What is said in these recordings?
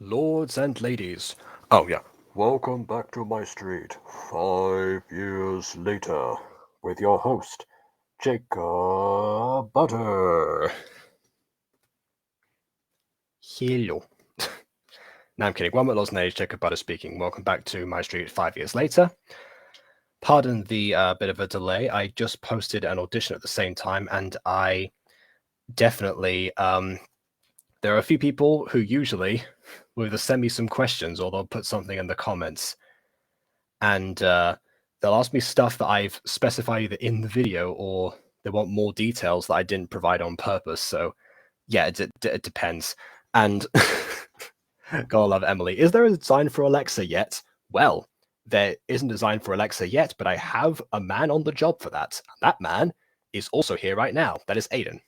Lords and ladies. Oh, yeah. Welcome back to MyStreet, 5 years later, with your host, Jacob Butter. Hello. No, I'm kidding. One minute, Lords and ladies, Jacob Butter speaking. Welcome back to MyStreet 5 years later. Pardon the bit of a delay. I just posted an audition at the same time, and I definitely... there are a few people who usually will either send me some questions or they'll put something in the comments. And they'll ask me stuff that I've specified either in the video or they want more details that I didn't provide on purpose. So, yeah, it depends. And gotta love Emily. Is there a design for Alexa yet? Well, there isn't a design for Alexa yet, but I have a man on the job for that. That man is also here right now. That is Aiden.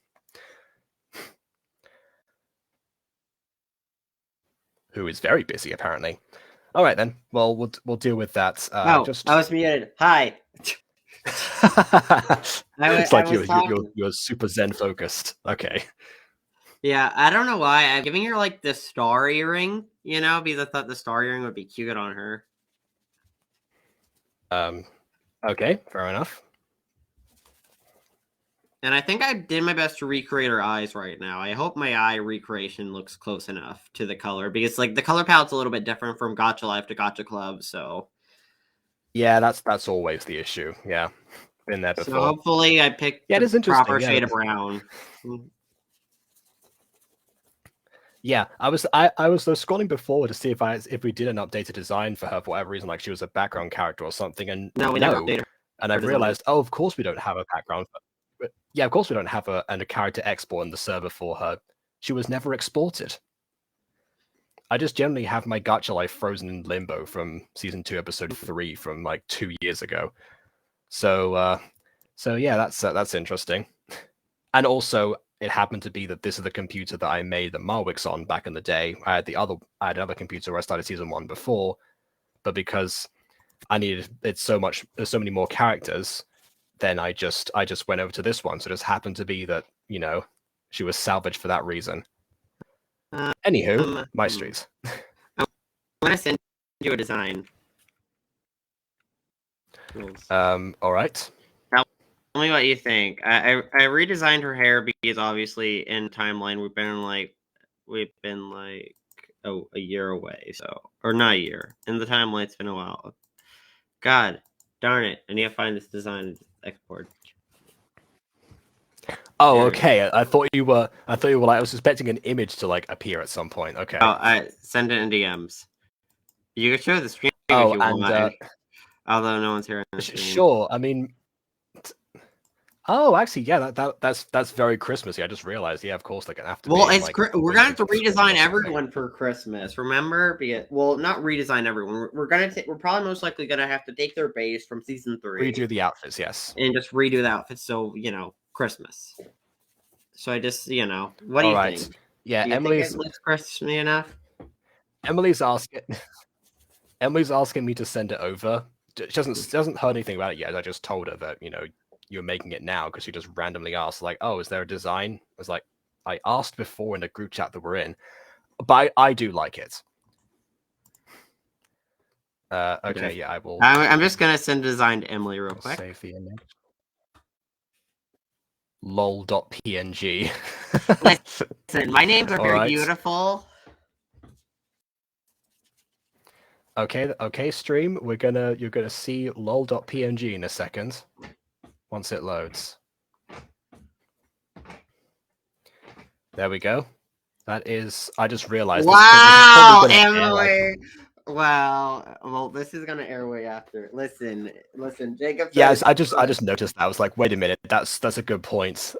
Who is very busy, apparently. All right, then. Well, we'll deal with that. I was muted. Hi. It's like you're super Zen focused. Okay. Yeah, I don't know why. I'm giving her like the star earring, because I thought the star earring would be cute on her. Okay, fair enough. And I think I did my best to recreate her eyes right now. I hope my eye recreation looks close enough to the color, because like the color palette's a little bit different from Gacha Life to Gacha Club, so yeah, that's always the issue. Yeah, been there before. So hopefully I picked the proper shade of brown. Yeah, I was scrolling before to see if we did an updated design for her for whatever reason, like she was a background character or something, and no, we never updated her. And I've realized, oh, of course we don't have a background. But yeah, of course we don't have a character export in the server for her. She was never exported. I just generally have my Gacha Life frozen in limbo from season 2, episode 3 from like 2 years ago. So yeah, that's interesting. And also, it happened to be that this is the computer that I made the Marwix on back in the day. I had another computer where I started season 1 before, but because I needed so many more characters, then I just went over to this one. So it just happened to be that, she was salvaged for that reason. Anywho, MyStreet. I want to send you a design. All right. Tell me what you think. I redesigned her hair because obviously in timeline we've been like a year away, or not a year. In the timeline it's been a while. God darn it! I need to find this design and export. Oh, okay. I thought you were like, I was expecting an image to like appear at some point. Okay. Oh, I send it in DMs. You can show the screen if you want. Although no one's here. Sure. I mean, oh, actually, yeah. That's very Christmassy. I just realized. Yeah, of course they're gonna have to. Well, we're gonna have to redesign everyone for Christmas. Remember? Well, not redesign everyone. We're probably most likely gonna have to take their base from season 3. Redo the outfits, yes. And just redo the outfits. So Christmas. So I just what do you think? Yeah, Emily's think it looks Christmassy enough. Emily's asking me to send it over. She doesn't heard anything about it yet. I just told her that you're making it now because she just randomly asked like, oh, is there a design? I was like, I asked before in a group chat that we're in, but I do like it. Okay, yeah, I will. I'm just gonna send a design to Emily real quick. Save the image. lol.png. Listen, my names are very beautiful. Okay, stream. You're gonna see lol.png in a second. Once it loads. There we go. That is. I just realized. Wow, Emily. Wow. Well, this is gonna air way after. Listen, Jacob. Yes, I just noticed that. I was like, wait a minute. That's a good point.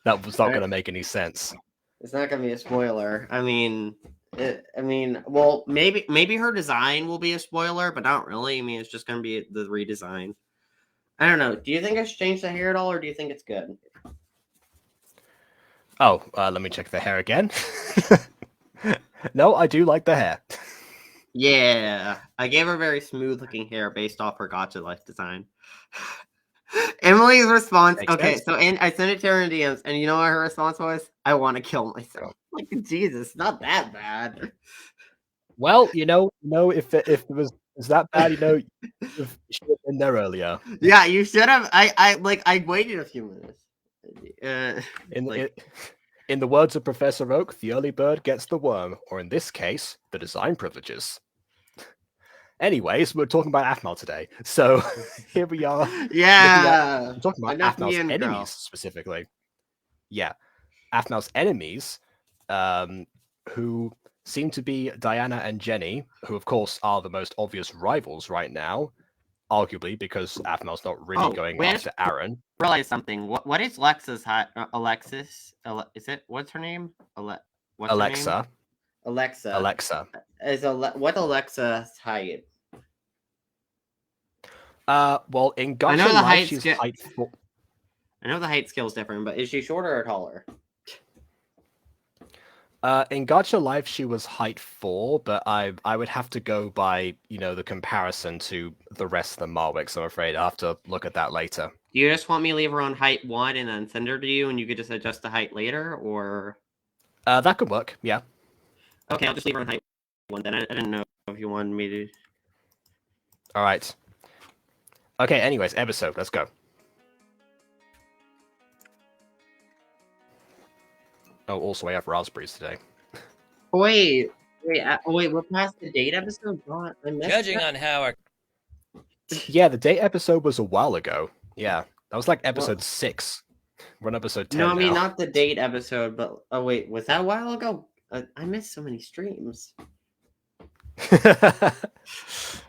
That was not gonna make any sense. It's not gonna be a spoiler. I mean, well, maybe her design will be a spoiler, but not really. I mean, it's just gonna be the redesign. I don't know. Do you think I should change the hair at all, or do you think it's good? Oh, let me check the hair again. No, I do like the hair. Yeah, I gave her very smooth-looking hair based off her Gacha Life design. Emily's response. Makes Okay, sense. so I sent it to her in DMs, and you know what her response was? I want to kill myself. Like Jesus, not that bad. Well, if it was that bad, you should have been there earlier. Yeah, you should have. I waited a few minutes. In the words of Professor Oak, the early bird gets the worm, or in this case, the design privileges. Anyways, we're talking about Aphmau today, so here we are. Yeah, we're talking about enough Aphmau's intro. enemies specifically. Yeah, Aphmau's enemies, who seem to be Diana and Jenny, who of course are the most obvious rivals right now, arguably because Aphmau's not really going after Aaron. Realize something. What is Lexa's Alexis? Is it what's her name? What's Alexa. Her name? Alexa. Alexa. What Alexa's height? Well, in Gacha Life, she's height 4. I know the height scale is different, but is she shorter or taller? In Gacha Life, she was height 4, but I would have to go by, the comparison to the rest of the Marwicks, I'm afraid. I'll have to look at that later. Do you just want me to leave her on height 1 and then send her to you, and you could just adjust the height later, or? That could work, yeah. Okay, I'll just leave her on height 1 then. I didn't know if you wanted me to. All right. Okay, anyways, episode, let's go. Oh, also, I have raspberries today. Wait, we're past the date episode? God, I missed Judging that. on how our... Yeah, the date episode was a while ago. Yeah, that was like episode 6. We're on episode 10 No, I mean, now. not the date episode, but... Oh, wait, was that a while ago? I missed so many streams.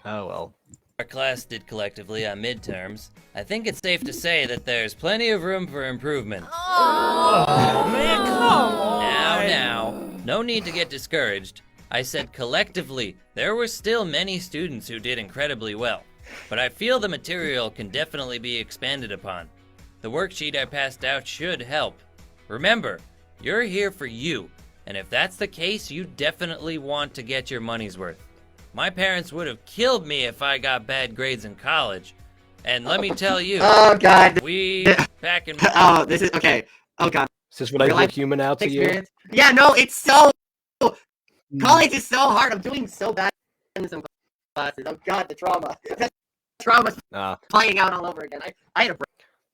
Oh, well. Our class did collectively on midterms, I think it's safe to say that there's plenty of room for improvement. Oh man, come on! Now, no need to get discouraged. I said collectively, there were still many students who did incredibly well, but I feel the material can definitely be expanded upon. The worksheet I passed out should help. Remember, you're here for you, and if that's the case, you definitely want to get your money's worth. My parents would have killed me if I got bad grades in college. And let me tell you, Oh, God. we back in... Oh, this is... Okay. Oh, God. Is this relatable human now to you? Yeah, no, it's so... College is so hard. I'm doing so bad in some classes. Oh, God, the trauma. The trauma's playing out all over again. I had a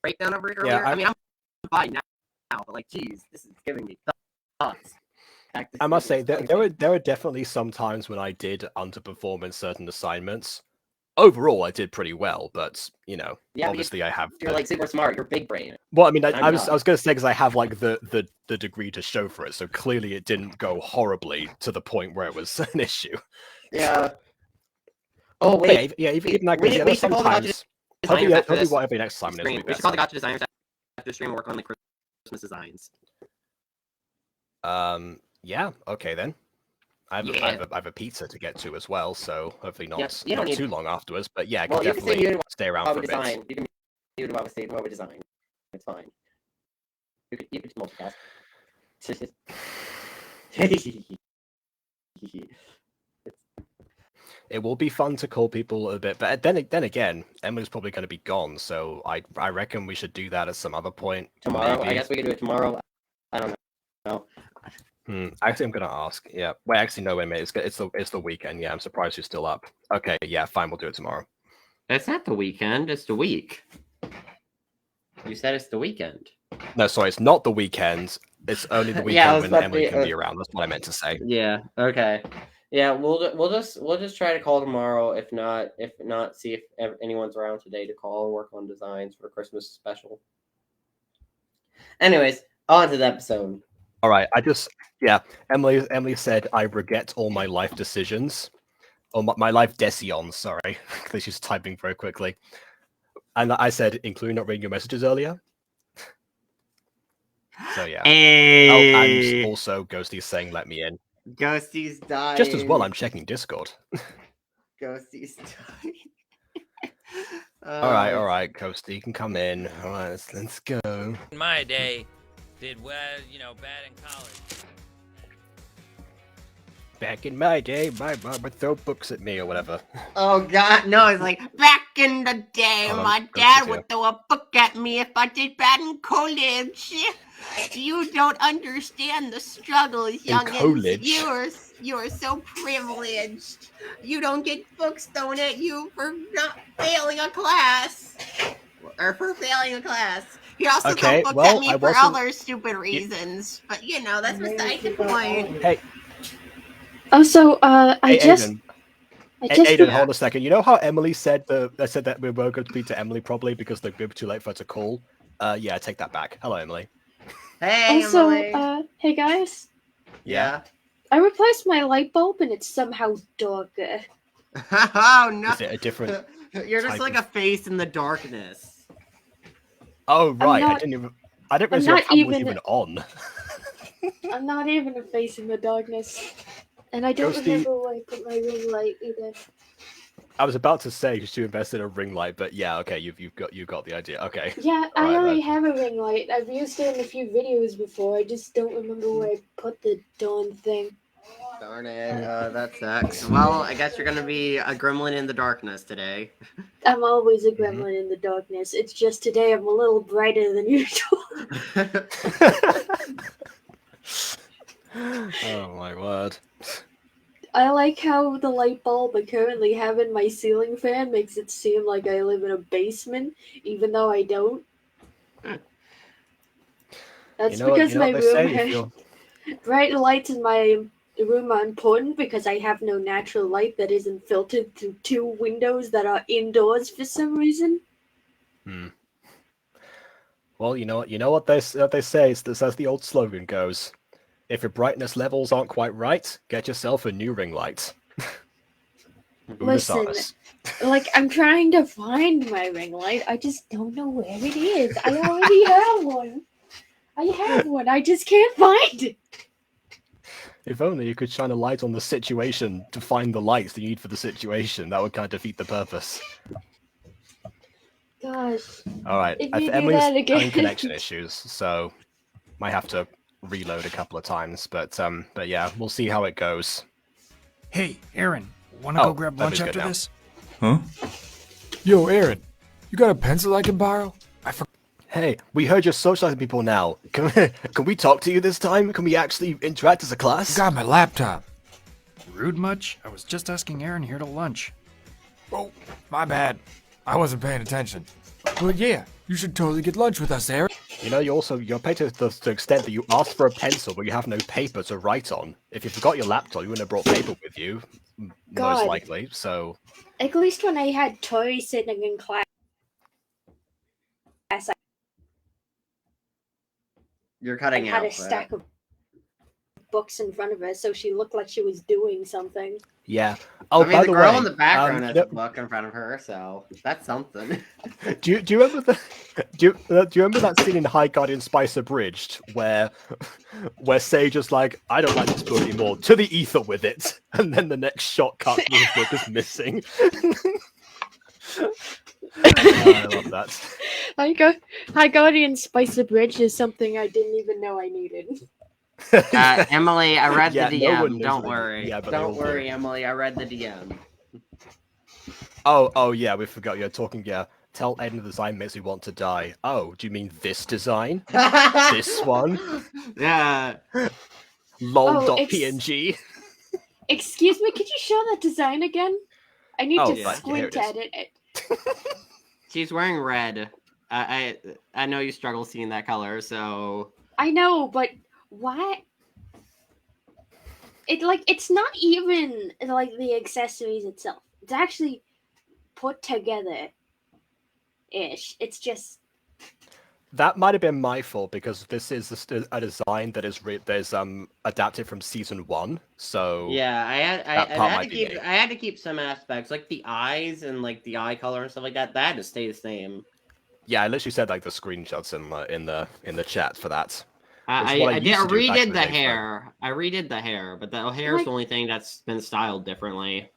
breakdown over it earlier. Yeah, I mean, I'm fine now, but, like, geez, this is giving me thoughts. I must say, there were definitely some times when I did underperform in certain assignments. Overall, I did pretty well, but obviously I have. You're like super smart. You're big brain. Well, I mean, I was going to say because I have like the degree to show for it, so clearly it didn't go horribly to the point where it was an issue. Yeah. Oh wait. Yeah, even like sometimes. Hopefully, whatever next assignment is. We should call the Gacha designers after the stream and work on the Christmas designs. Yeah. Okay then. I have a pizza to get to as well, so hopefully not too long afterwards. But yeah, I can definitely stay around for a bit. You can do what we design. It's fine. You could multitask. It will be fun to call people a bit, but then again, Emily's probably going to be gone, so I reckon we should do that at some other point. Tomorrow, maybe. I guess we could do it tomorrow. I don't know. Actually, I'm gonna ask. Yeah. Wait. Actually, no. Wait a minute. It's the weekend. Yeah. I'm surprised you're still up. Okay. Yeah. Fine. We'll do it tomorrow. It's not the weekend. It's the week. You said it's the weekend. No, sorry. It's not the weekend. It's only the weekend when Emily can be around. That's what I meant to say. Yeah. Okay. Yeah. We'll just try to call tomorrow. If not, see if anyone's around today to call and work on designs for Christmas special. Anyways, on to the episode. All right, Emily said, I regret all my life decisions. Or my life decisions, sorry. Because she's typing very quickly. And I said, including not reading your messages earlier. So yeah. And also Ghosty's saying, let me in. Ghosty's dying. Just as well, I'm checking Discord. Ghosty's dying. All right, Ghosty, you can come in. All right, let's go. In my day... did well, bad in college. Back in my day, my mom would throw books at me or whatever. Oh God, no! It's like back in the day, Hold on, my Ghost dad is would here. throw a book at me if I did bad in college. You don't understand the struggles, youngins. college? You are so privileged. You don't get books thrown at you for not failing a class. Or for failing a class. He also Okay, threw books well, at me I for wasn't- other stupid reasons. But you know, that's beside the point. Hey, Also, I hey, just Aiden. I just Aiden, hold a second. You know how Emily said that we were going to speak to Emily probably because they'd be too late for her to call? Yeah, take that back. Hello, Emily. Hey, also Emily. hey guys, Yeah. I replaced my light bulb and it's somehow darker. Oh no! Is it a different You're just type like of- a face in the darkness. Oh right, not- I didn't I'm realize your not camera was even- even on. I'm not even a face in the darkness, and I don't Ghosty- remember where I put my ring light either. I was about to say because you invested in a ring light, but yeah, okay, you've got the idea. Okay. Yeah, I Alright, already have a ring light. I've used it in a few videos before. I just don't remember where I put the darn thing. Darn it, that sucks. Well, I guess you're gonna be a gremlin in the darkness today. I'm always a gremlin in the darkness. It's just today I'm a little brighter than usual. Oh my word. I like how the light bulb I currently have in my ceiling fan makes it seem like I live in a basement, even though I don't. That's because my what they say, room if has you're- bright lights in my room are important because I have no natural light that isn't filtered through two windows that are indoors for some reason. Well, you know what they say. It's as the old slogan goes: if your brightness levels aren't quite right, get yourself a new ring light. Listen, like I'm trying to find my ring light, I just don't know where it is. I already have one. I just can't find it. If only you could shine a light on the situation to find the lights that you need for the situation. That would kind of defeat the purpose. Gosh. All right, If you do Emily's that again- having connection issues, so might have to reload a couple of times. But yeah, we'll see how it goes. Hey, Aaron, wanna Oh, go grab lunch Levy's good after now. this? Huh? Yo, Aaron, you got a pencil I can borrow? I forgot. Hey, we heard you're socializing people now. Can we talk to you this time? Can we actually interact as a class? Got my laptop. Rude much? I was just asking Aaron here to lunch. Oh, my bad. I wasn't paying attention. But yeah, you should totally get lunch with us, Aaron. You know, you're paid to the extent that you asked for a pencil, but you have no paper to write on. If you forgot your laptop, you wouldn't have brought paper with you, most God. likely. So, At least when I had Tori sitting in class, You're I cutting had out. a stack of books in front of her, so she looked like she was doing something. yeah. Oh, I mean, by the the girl way, in the background has you a book in front of her, so that's something. do you remember do you remember that scene in High Guardian Spice Abridged where Sage is like, I don't like this book anymore, to the ether with it, and then the next shot cuts and the book is missing. I love that. High Guardian Spice Bridge is something I didn't even know I needed. Emily, I read Yeah, the no one DM. knows Don't that. worry. Yeah, but they all Don't do. worry, Emily. I read the DM. Oh yeah, we forgot you're talking. Yeah, tell Aiden the design makes me want to die. Oh, do you mean this design? This one? Yeah. Lol.png. Excuse me, could you show that design again? I need Oh, to right, yeah, here it squint is. at it. She's wearing red. I know you struggle seeing that color, so I know, but why? It's not even like the accessories itself. It's actually put together ish. It's just That might have been my fault because this is a design that is adapted from season 1. So yeah, I That had part to might be keep me. I had to keep some aspects like the eyes and like the eye color and stuff like that. That had to stay the same. yeah, I literally said like the screenshots in the chat for that. I is what I did used to do back in redid the the day, so- hair. I redid the hair, but the hair is the only thing that's been styled differently.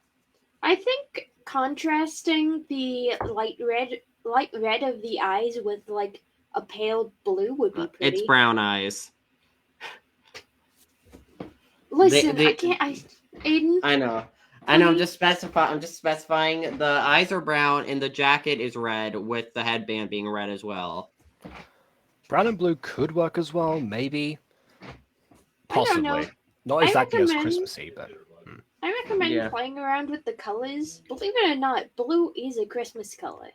I think contrasting the light red of the eyes with like a pale blue would be pretty. It's brown eyes. Listen, They- I can't. Aiden? I know. I'm just specifying. The eyes are brown and the jacket is red, with the headband being red as well. Brown and blue could work as well, maybe. I don't know. Possibly. Not I exactly as recommend- Christmassy, but I recommend Yeah. playing around with the colors. Believe it or not, blue is a Christmas color.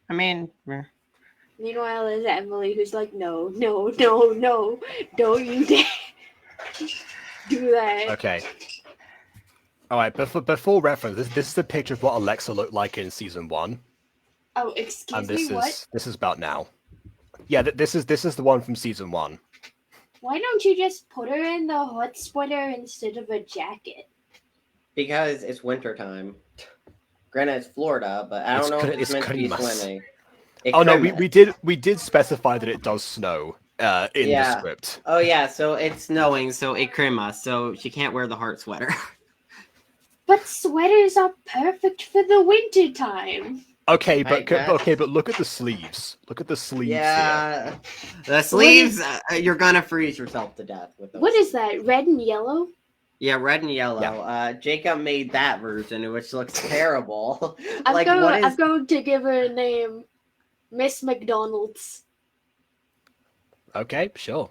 I mean, Meanwhile, there's Emily who's like, no, don't you dare do that. okay. Alright, before reference, this is a picture of what Alexa looked like in season 1. Oh, excuse And me, this what? is about now. Yeah, this is the one from season 1. Why don't you just put her in the hot sweater instead of a jacket? because it's wintertime. Granted, it's Florida, but I don't It's know cr- if it's it's meant to be Christmas. swimming. Oh no, Christmas. we did specify that it does snow in the Yeah. script. Oh yeah, so it's snowing, so it crema, so she can't wear the heart sweater. But sweaters are perfect for the winter time. Okay, I guess. but look at the sleeves. Look at the sleeves here. Yeah, the sleeves. You're gonna freeze yourself to death with those. What is that? Red and yellow? Yeah, red and yellow. Yeah. Jacob made that version, which looks terrible. I'm like, going. what is? I'm going to give her a name, Miss McDonald's. Okay, sure.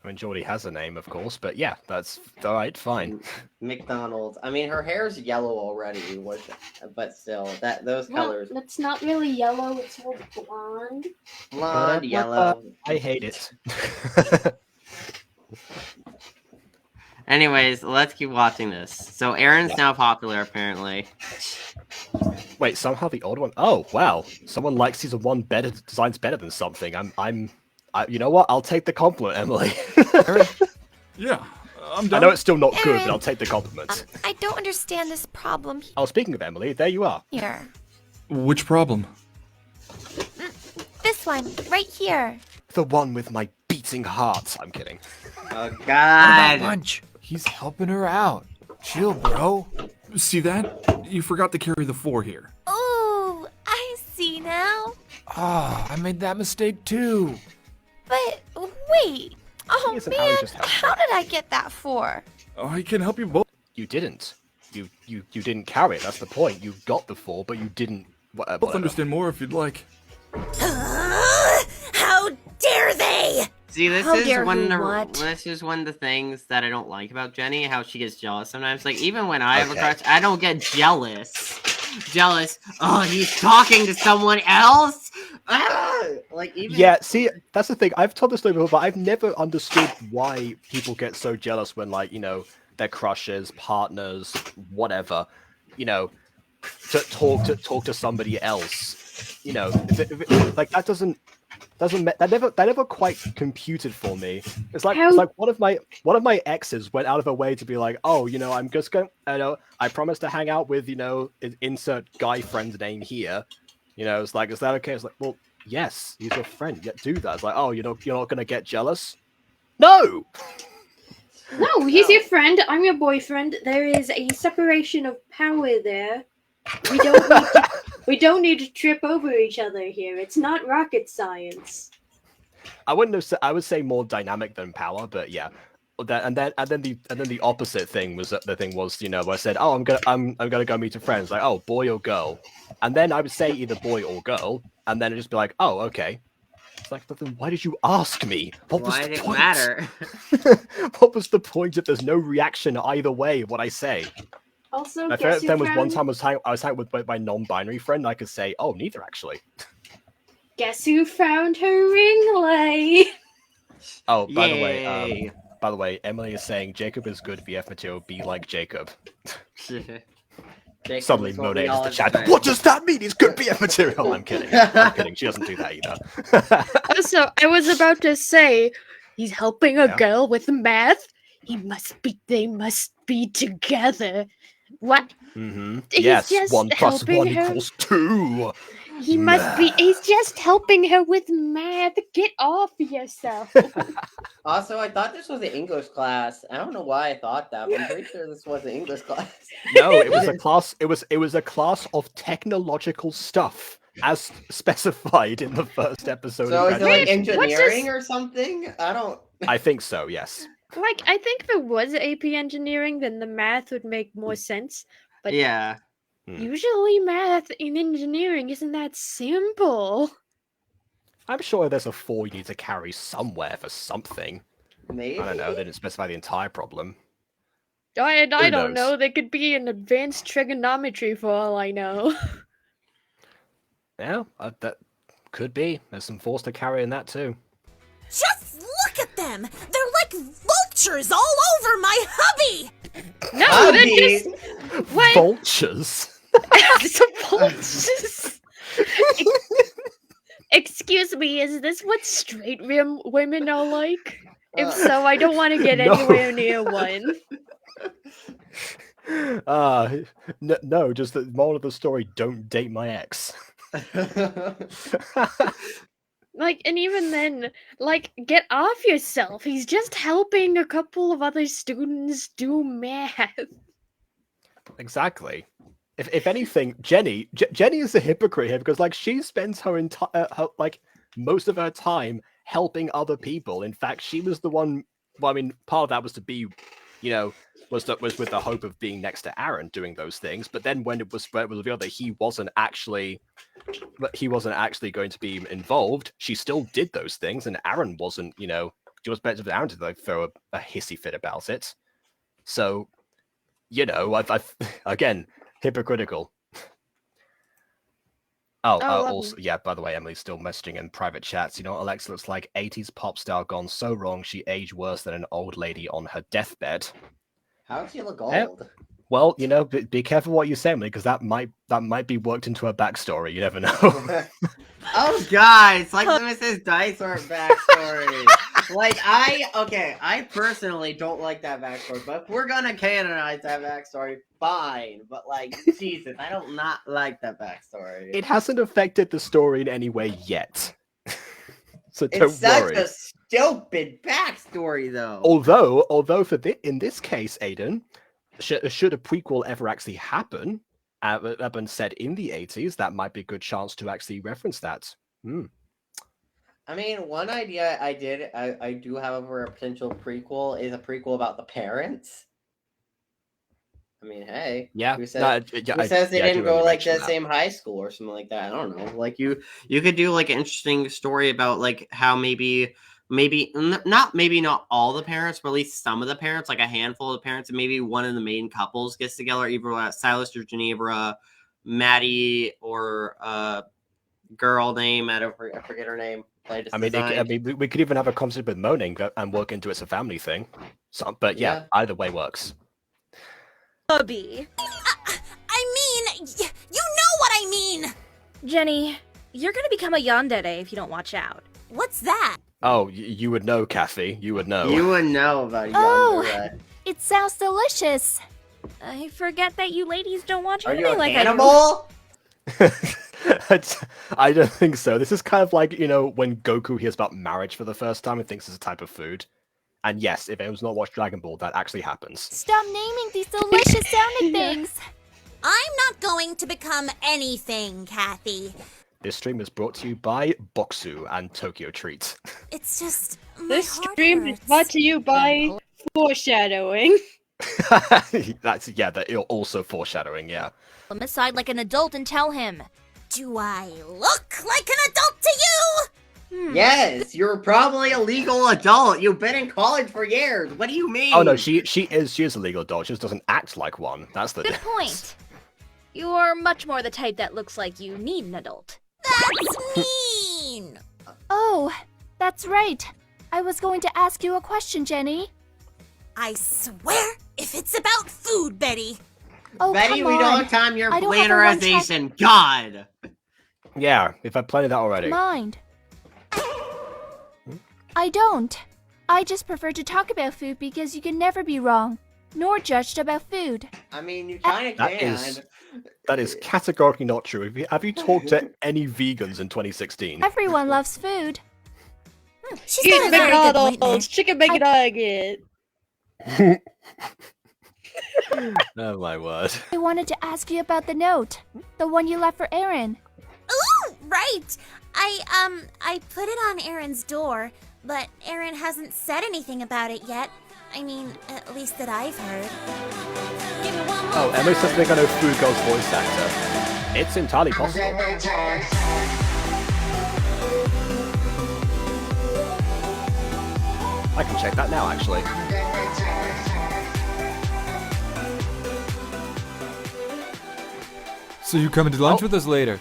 I mean, Geordie has a name, of course, but yeah, that's all right, fine. McDonald's. I mean, her hair's yellow already, but still, those Well, colors, it's not really yellow. It's more blonde. blonde, yellow. I hate it. Anyways, let's keep watching this. So Aaron's now popular, apparently. Wait, somehow the old one. Oh wow, someone likes season 1 better. Designs better than something. You know what? I'll take the compliment, Emily. Yeah, I'm I done. know it's still not good, but Aaron, I'll take the compliment. I don't understand this problem Oh, speaking of Emily, there you are. here. Which problem? This one, right here. The one with my beating heart. I'm kidding. Oh What about God! lunch? He's helping her out. Chill, bro. See that? You forgot to carry the 4 here. Oh, I see now. Ah, I made that mistake too. But wait. Oh isn't how he man, just helped how did I get that for? I can help you both. You didn't. You didn't carry it. That's the point. You got the 4, but you didn't. Both Whatever. understand more if you'd like. How dare they? See, this How is dare one. who what? This is one of the things that I don't like about Jenny. How she gets jealous sometimes. Like even when I have a Okay. crush, I don't get jealous. Oh, he's talking to someone else. Ah! Like even. Yeah, see, that's the thing. I've told this story before, but I've never understood why people get so jealous when, like, their crushes, partners, whatever, to talk to somebody else. Like that that never quite computed for me. It's like one of my exes went out of her way to be like, oh, I'm just going, I promise to hang out with, insert guy friend's name here. It's like, is that okay? It's like, well, yes, he's your friend. Yeah, do that. It's like, oh, you're not gonna get jealous? No. No, he's your friend. I'm your boyfriend. There is a separation of power there. We don't need to trip over each other here. It's not rocket science. I wouldn't have said. I would say more dynamic than power, but yeah. And then the opposite thing was that the thing was, where I said, oh, I'm gonna go meet a friend. It's like, oh, boy or girl, and then I would say either boy or girl, and then it'd just be like, oh, okay. It's like, but then why did you ask me? What was Why the did it point? matter? What was the point if there's no reaction either way of what I say? Also, My guess favorite who thing was one found- time I was hanging with my non-binary friend. And I could say, oh, neither actually. Guess who found her ring light? Oh, by Yay. the way, Emily is saying Jacob is good VF material. Be like Jacob. Jacob Suddenly is what we Monet all is the chat. expect. What does that mean? He's good BF material. I'm kidding. I'm kidding. She doesn't do that either. Also, I was about to say, he's helping a Yeah. girl with math. They must be together. What? Mm-hmm. He's Yes, just 1 + helping 1 her. = 2. He must be. He's just helping her with math. Get off yourself. Also, I thought this was an English class. I don't know why I thought that, but I'm pretty sure this was an English class. No, it was a class. It was a class of technological stuff, as specified in the first episode. So of is it like graduation. engineering or something? I don't. I think so. Yes. Like, I think if it was AP Engineering, then the math would make more sense. But Yeah. usually math in engineering isn't that simple. I'm sure there's a 4 you need to carry somewhere for something. Maybe. I don't know, they didn't specify the entire problem. I Who don't knows? know. They could be in advanced trigonometry for all I know. Yeah, that could be. There's some force to carry in that too. Just look at them! They're like vultures all over my hubby! No, Hubby! they're just what? Vultures. Vultures. Excuse me, is this what straight women are like? If so, I don't want to get No. anywhere near one. No, just the moral of the story: don't date my ex. Like, and even then, like, get off yourself. He's just helping a couple of other students do math. Exactly. If anything, Jenny is a hypocrite here because like she spends her entire like most of her time helping other people. In fact, she was the one. Well, I mean, part of that was to be, was with the hope of being next to Aaron doing those things. But then when it was revealed that he wasn't actually going to be involved, she still did those things, and Aaron wasn't. She was better for Aaron to like throw a hissy fit about it. So, I've again. Hypocritical. Also, yeah, by the way, Emily's still messaging in private chats. Alexa looks like 80s pop star gone so wrong she aged worse than an old lady on her deathbed. How does she look old? Well, be careful what you say, Emily, because that might be worked into her backstory. You never know. Oh, guys, like Mrs. Dinosaur backstory. I personally don't like that backstory, but if we're gonna canonize that backstory, fine. But Jesus, I don't not like that backstory. It hasn't affected the story in any way yet. So don't It's such worry. a stupid backstory, though. Although in this case, Aiden, should a prequel ever actually happen, been said in the 80s, that might be a good chance to actually reference that. I mean, one idea I do have for a potential prequel is a prequel about the parents. I mean, hey, Yeah. who says they didn't go the same high school or something like that? I don't know. Like you could do like an interesting story about like how maybe not all the parents, but at least some of the parents, like a handful of the parents, and maybe one of the main couples gets together, either Silas or Ginevra, Maddie, or girl name I forget her name. I mean, we could even have a concept with moaning and work into it's a family thing. But yeah, either way works. Hubby. I mean, you know what I mean! Jenny, you're gonna become a yandere if you don't watch out. What's that? Oh, you would know, Kathy. You would know. You would know about yandere. It sounds delicious. I forget that you ladies don't watch Are anime you a like cannibal? I don't think so. This is kind of like, when Goku hears about marriage for the first time and thinks it's a type of food. And yes, if anyone's not watched Dragon Ball, that actually happens. Stop naming these delicious sounding things. I'm not going to become anything, Kathy. This stream is brought to you by Boxu and Tokyo Treat. It's just This stream is brought to you by foreshadowing. That also foreshadowing, yeah. Pull him aside like an adult and tell him, do I look like an adult to you? Yes, you're probably a legal adult. You've been in college for years. What do you mean? Oh no, she is a legal adult. She just doesn't act like one. That's the Good point. You're much more the type that looks like you need an adult. That's mean. Oh, that's right. I was going to ask you a question, Jenny. I swear, if it's about food, Betty. Oh, Betty, come we don't on. have time your I don't have a one-track- plagiarization. God. Yeah, if I played that already. Mind. I don't. I just prefer to talk about food because you can never be wrong, nor judged about food. I mean, you kind of can. That is categorically not true. Have you talked to any vegans in 2016? Everyone loves food. She's Eat got a very good point there. McDonald's, chicken McNugget. Oh my word. I wanted to ask you about the note, the one you left for Aaron. Ooh, right. I put it on Aaron's door, but Aaron hasn't said anything about it yet. I mean, at least that I've heard. Oh, Emily says they're going to know Food Girl's voice actor. It's entirely possible. I can check that now, actually. So you coming to lunch with us later?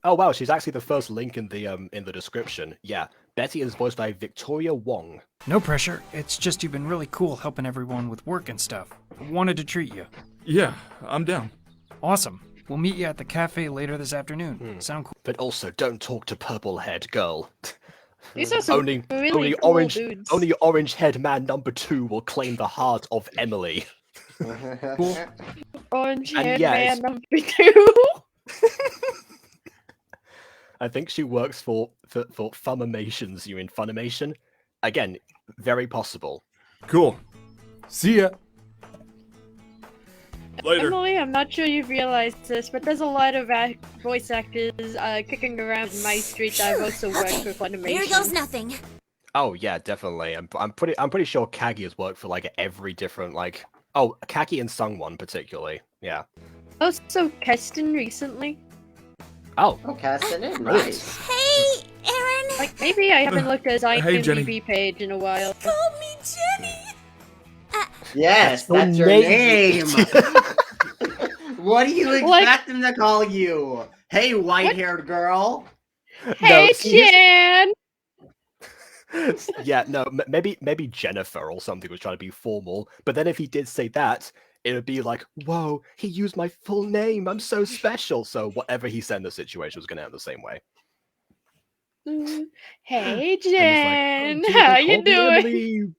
Oh wow, she's actually the first link in the description. Yeah, Betty is voiced by Victoria Wong. No pressure. It's just you've been really cool helping everyone with work and stuff. Wanted to treat you. Yeah, I'm down. Awesome. We'll meet you at the cafe later this afternoon. Sound cool? But also, don't talk to purple-haired girl. These are some only really cool orange, dudes. only orange-haired man number 2 will claim the heart of Emily. Cool. Orange And haired yeah, man it's- number 2. I think she works for Funnimations. You mean Funimation? Again, very possible. Cool. See ya. Later. Emily, I'm not sure you've realized this, but there's a lot of voice actors kicking around MyStreet that have also worked for Funimation. Here goes nothing. Oh yeah, definitely. I'm pretty sure Kagi has worked for like every different like. Oh, Kagi and Sungwon particularly. Yeah. Also, Keston recently. Oh. Oh, Caston is Brilliant. nice. Hey, Aaron! Like, maybe I haven't looked at his Hey, Jenny. IMDb page in a while. Call me Jenny! Yes, That's that's your your name. name. What do you Like- expect him to call you? Hey, white-haired girl. Hey, No, see, Jan! yeah, no, maybe Jennifer or something was trying to be formal, but then if he did say that, it would be like, whoa, he used my full name, I'm so special. So whatever he said in the situation was going to end the same way. Hey, And Jen! it's like, How "Oh, you doing? Emily."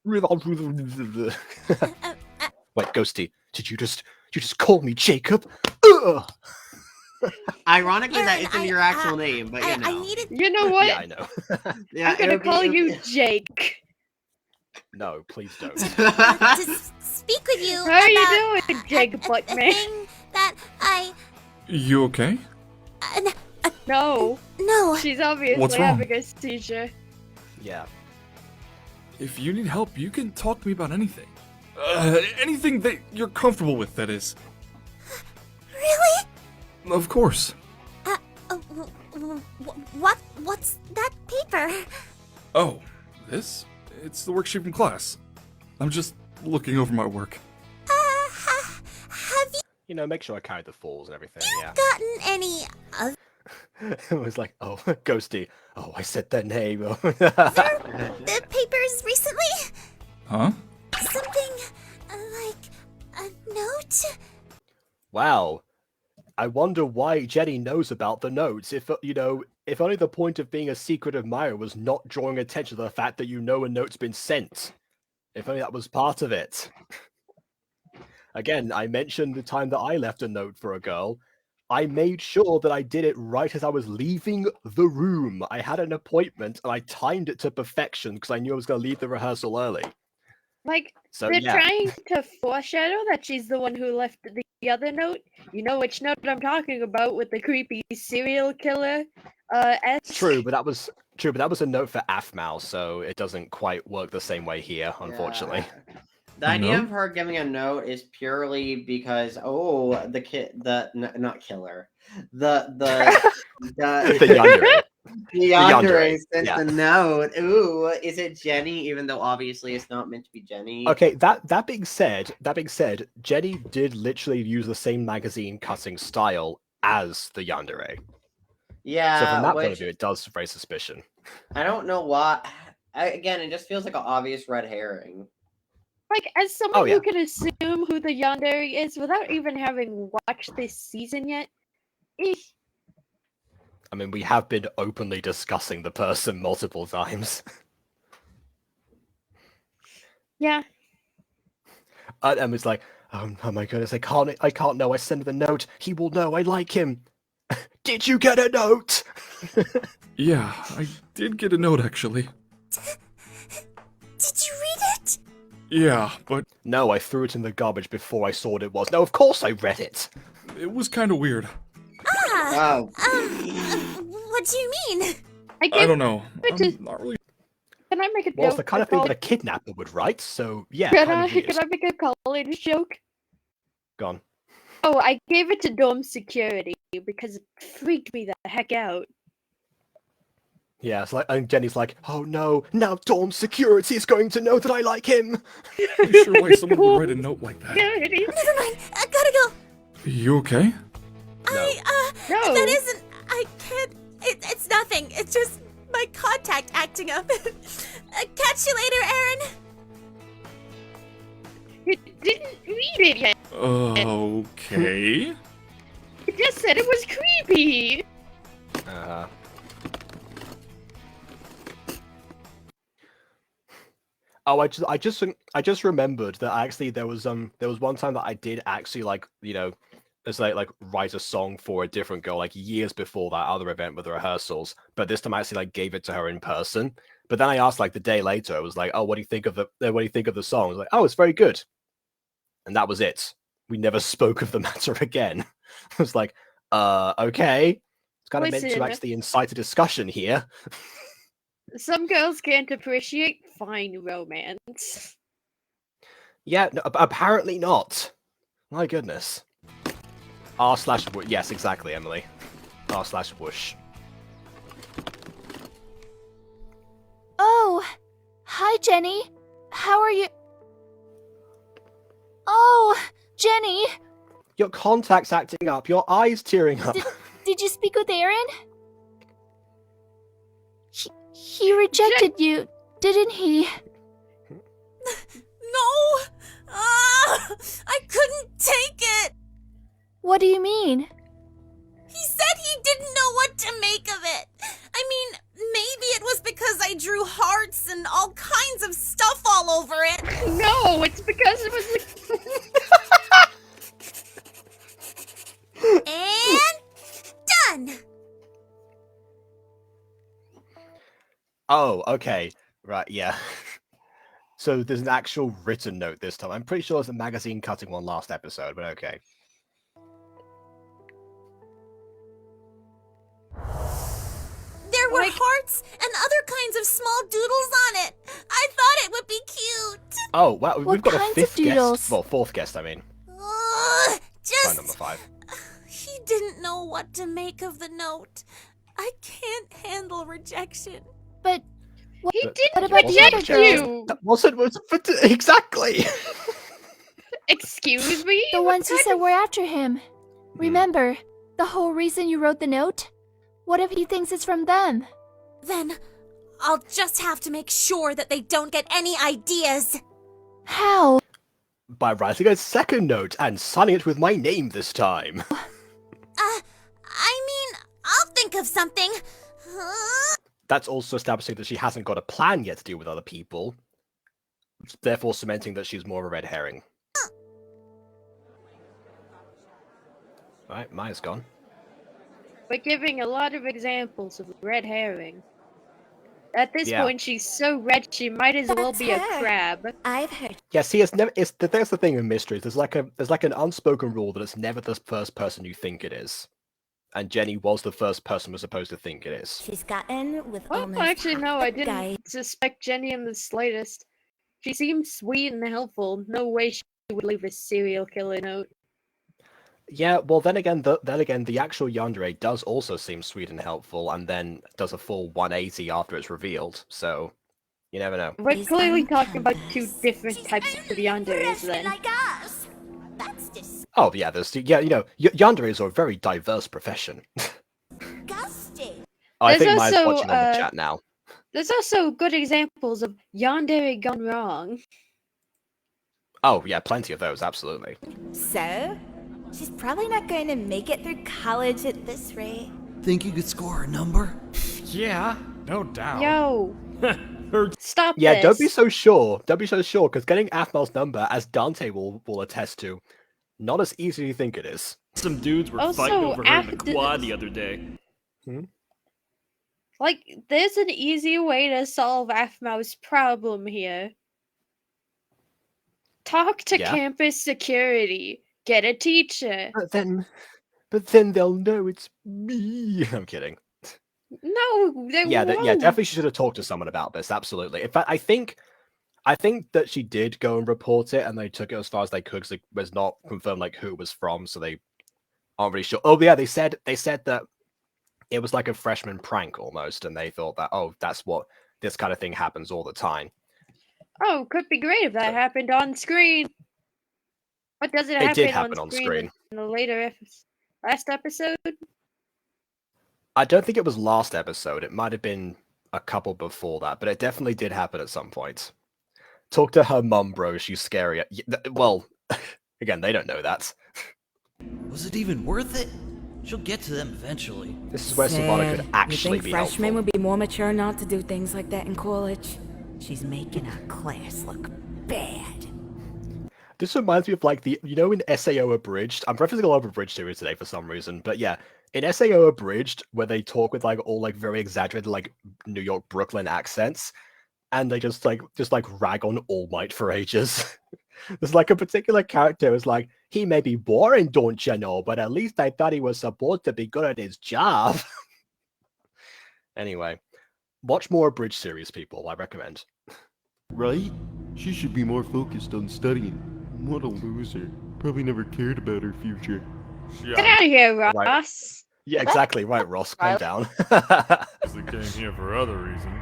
Wait, Ghosty, did you just call me Jacob? Ugh! Ironically, that Aaron, isn't your actual name, but you I know. needed. You know what? Yeah, I know. Yeah, I'm gonna call you Jake. No, please don't. To speak with you How are you about doing, Jake a Buckman? thing that I. You okay? No, No. she's obviously What's wrong? having a seizure. Yeah. If you need help, you can talk to me about anything. Anything that you're comfortable with, that is. Really? Of course. What's that paper? Oh, this? It's the worksheet from class. I'm just looking over my work. Have you You know, make sure I carry the falls and everything, yeah. gotten any of It was like, oh, Ghosty. Oh, I said their name. the papers recently? Huh? Something like a note? Wow. I wonder why Jenny knows about the notes. If, if only the point of being a secret admirer was not drawing attention to the fact that you know a note's been sent. If only that was part of it. Again, I mentioned the time that I left a note for a girl. I made sure that I did it right as I was leaving the room. I had an appointment and I timed it to perfection because I knew I was going to leave the rehearsal early. Like, So they're yeah. trying to foreshadow that she's the one who left the other note. You know which note I'm talking about with the creepy serial killer. True, but that was a note for Aphmau, so it doesn't quite work the same way here, unfortunately. Yeah. The idea No? of her giving a note is purely because not killer, the The yandere. yandere sent yeah. the note. Ooh, is it Jenny? Even though obviously it's not meant to be Jenny. Okay, that being said, Jenny did literally use the same magazine cutting style as the yandere. Yeah. So from that point which of view, it does raise suspicion. I don't know why. Again, it just feels like an obvious red herring. Like, as someone Oh, yeah. who can assume who the yandere is without even having watched this season yet, I mean, we have been openly discussing the person multiple times. yeah. And it's like, oh my goodness, I can't know. I sent him the note. He will know I like him. Did you get a note? Yeah, I did get a note actually. Did you read it? Yeah, but No, I threw it in the garbage before I saw what it was. No, of course I read it. it was kind of weird. Oh. What do you mean? I I give don't know. it to- I'm not really. Can I make a Well, it's joke? the kind of thing that a kidnapper would write, so yeah, Can kind I, of weird. can I make a college joke? Gone. Oh, I gave it to dorm security because it freaked me the heck out. Yeah, it's like, and Jenny's like, oh no, now dorm security is going to know that I like him. Pretty sure why someone would write a note like that. Security. Never mind. I gotta go. You okay? No. That isn't. I can't. It's nothing. It's just my contact acting up. Catch you later, Aaron. It didn't read it yet. Okay. It just said it was creepy. Oh, I just remembered that actually there was one time that I did actually like, you know, as like write a song for a different girl like years before that other event with the rehearsals, but this time I actually like gave it to her in person. But then I asked like the day later, I was like, oh, what do you think of the song? I was like, oh, it's very good. And that was it. We never spoke of the matter again. I was like, okay. It's kind of meant to Listen. actually incite a discussion here. Some girls can't appreciate fine romance. Yeah, no, apparently not. My goodness. R/w. Yes, exactly, Emily. R/whoosh. Oh, hi, Jenny. How are you? Oh, Jenny, Your contact's acting up. Your eyes tearing up. did you speak with Aaron? He rejected you, didn't he? No. I couldn't take it. What do you mean? He said he didn't know what to make of it. I mean, maybe it was because I drew hearts and all kinds of stuff all over it. No, it's because it was. And done. Oh, okay. Right, yeah. So there's an actual written note this time. I'm pretty sure there's a magazine cutting one last episode, but okay. There were hearts and other kinds of small doodles on it. I thought it would be cute. Oh, wow, we've got a kinds of fifth doodles? guest. Well, fourth guest, I mean. Try number Just 5. he didn't know what to make of the note. I can't handle rejection. But He But- didn't What about the reject other girls? you. That wasn't exactly. Excuse me. the What ones you kind said of- were after him. Remember, the whole reason you wrote the note? What if he thinks it's from them? Then I'll just have to make sure that they don't get any ideas. How? By writing a second note and signing it with my name this time. I mean, I'll think of something. That's also establishing that she hasn't got a plan yet to deal with other people, therefore cementing that she's more of a red herring. Right, Maya's gone. We're giving a lot of examples of red herring. At this Yeah. point, she's so red she might as well That's be a her. crab. I've heard. Yeah, see, it's never. That's the thing with mysteries. There's like an unspoken rule that it's never the first person you think it is, and Jenny was the first person we're supposed to think it is. She's gotten with Well, almost actually, no, I half the guys. didn't suspect Jenny in the slightest. She seems sweet and helpful. No way she would leave a serial killer note. Yeah, well, then again, the actual yandere does also seem sweet and helpful, and then does a full 180 after it's revealed. So, you never know. We're These clearly talking about two unconscious. different types of yanderes then. Like us. That's Oh yeah, yanderes are a very diverse profession. disgusting. I There's think Maya's also, watching on the chat now. There's also good examples of yandere gone wrong. Oh yeah, plenty of those, absolutely. So, she's probably not going to make it through college at this rate. Think you could score a number? Yeah, no doubt. Yo, stop Yeah, this. don't be so sure. Don't be so sure, because getting Aphmau's number, as Dante will attest to, not as easy as you think it is. Some dudes were Also, fighting over her in the after- quad the other day. Like, there's an easy way to solve Aphmau's problem here. Talk to Yeah? campus security. Get a teacher. But then they'll know it's me. I'm kidding. No, they Yeah, won't. definitely she should have talked to someone about this. Absolutely. In fact, I think that she did go and report it, and they took it as far as they could because it was not confirmed like who it was from, so they aren't really sure. Oh yeah, they said that it was like a freshman prank almost, and they thought that that's what this kind of thing happens all the time. Oh, could be great if that happened on screen. What does it happen? It did happen on screen in the last episode? I don't think it was last episode. It might have been a couple before that, but it definitely did happen at some point. Talk to her mum, bro. She's scary. Well, again, they don't know that. Was it even worth it? She'll get to them eventually. This is where Savannah could actually be helpful. Freshmen would be more mature not to do things like that in college. She's making our class look bad. This reminds me of like in SAO Abridged. I'm referencing a lot of Abridged series today for some reason, but yeah, in SAO Abridged, where they talk with like all like very exaggerated like New York Brooklyn accents, and they just rag on All Might for ages. There's like a particular character who's like, he may be boring, don't you know, but at least I thought he was supposed to be good at his job. Anyway, watch more Abridged series, people. I recommend. Right? She should be more focused on studying. What a loser. Probably never cared about her future. Get out of here, Ross. Right. Yeah, exactly. Right, Ross. Calm down. They came here for other reasons.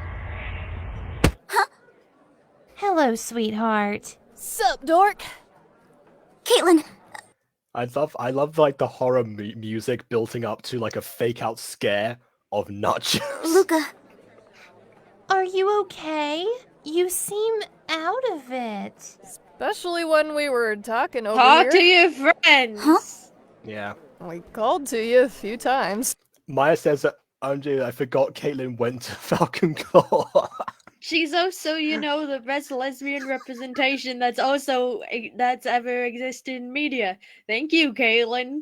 Hello, sweetheart. Sup, dork? Caitlin. I love like the horror music building up to like a fake out scare of nachos. Luca. Are you okay? You seem out of it. Especially when we were talking over Talk here. to your friends. Huh? Yeah. We called to you a few times. Maya says that I forgot Caitlin went to Falcon Claw. She's also, the best lesbian representation that's ever existed in media. Thank you, Caitlin.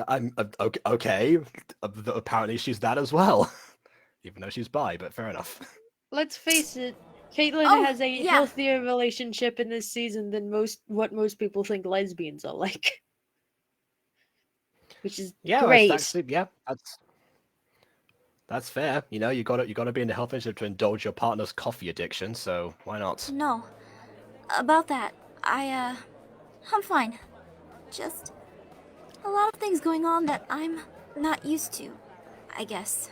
I'm okay. Apparently she's that as well, even though she's bi. But fair enough. Let's face it, Caitlin has a healthier relationship in this season than what most people think lesbians are like. Which is great. That's fair. You gotta be in the health relationship to indulge your partner's coffee addiction. So why not? No. About that, I'm fine. Just a lot of things going on that I'm not used to, I guess.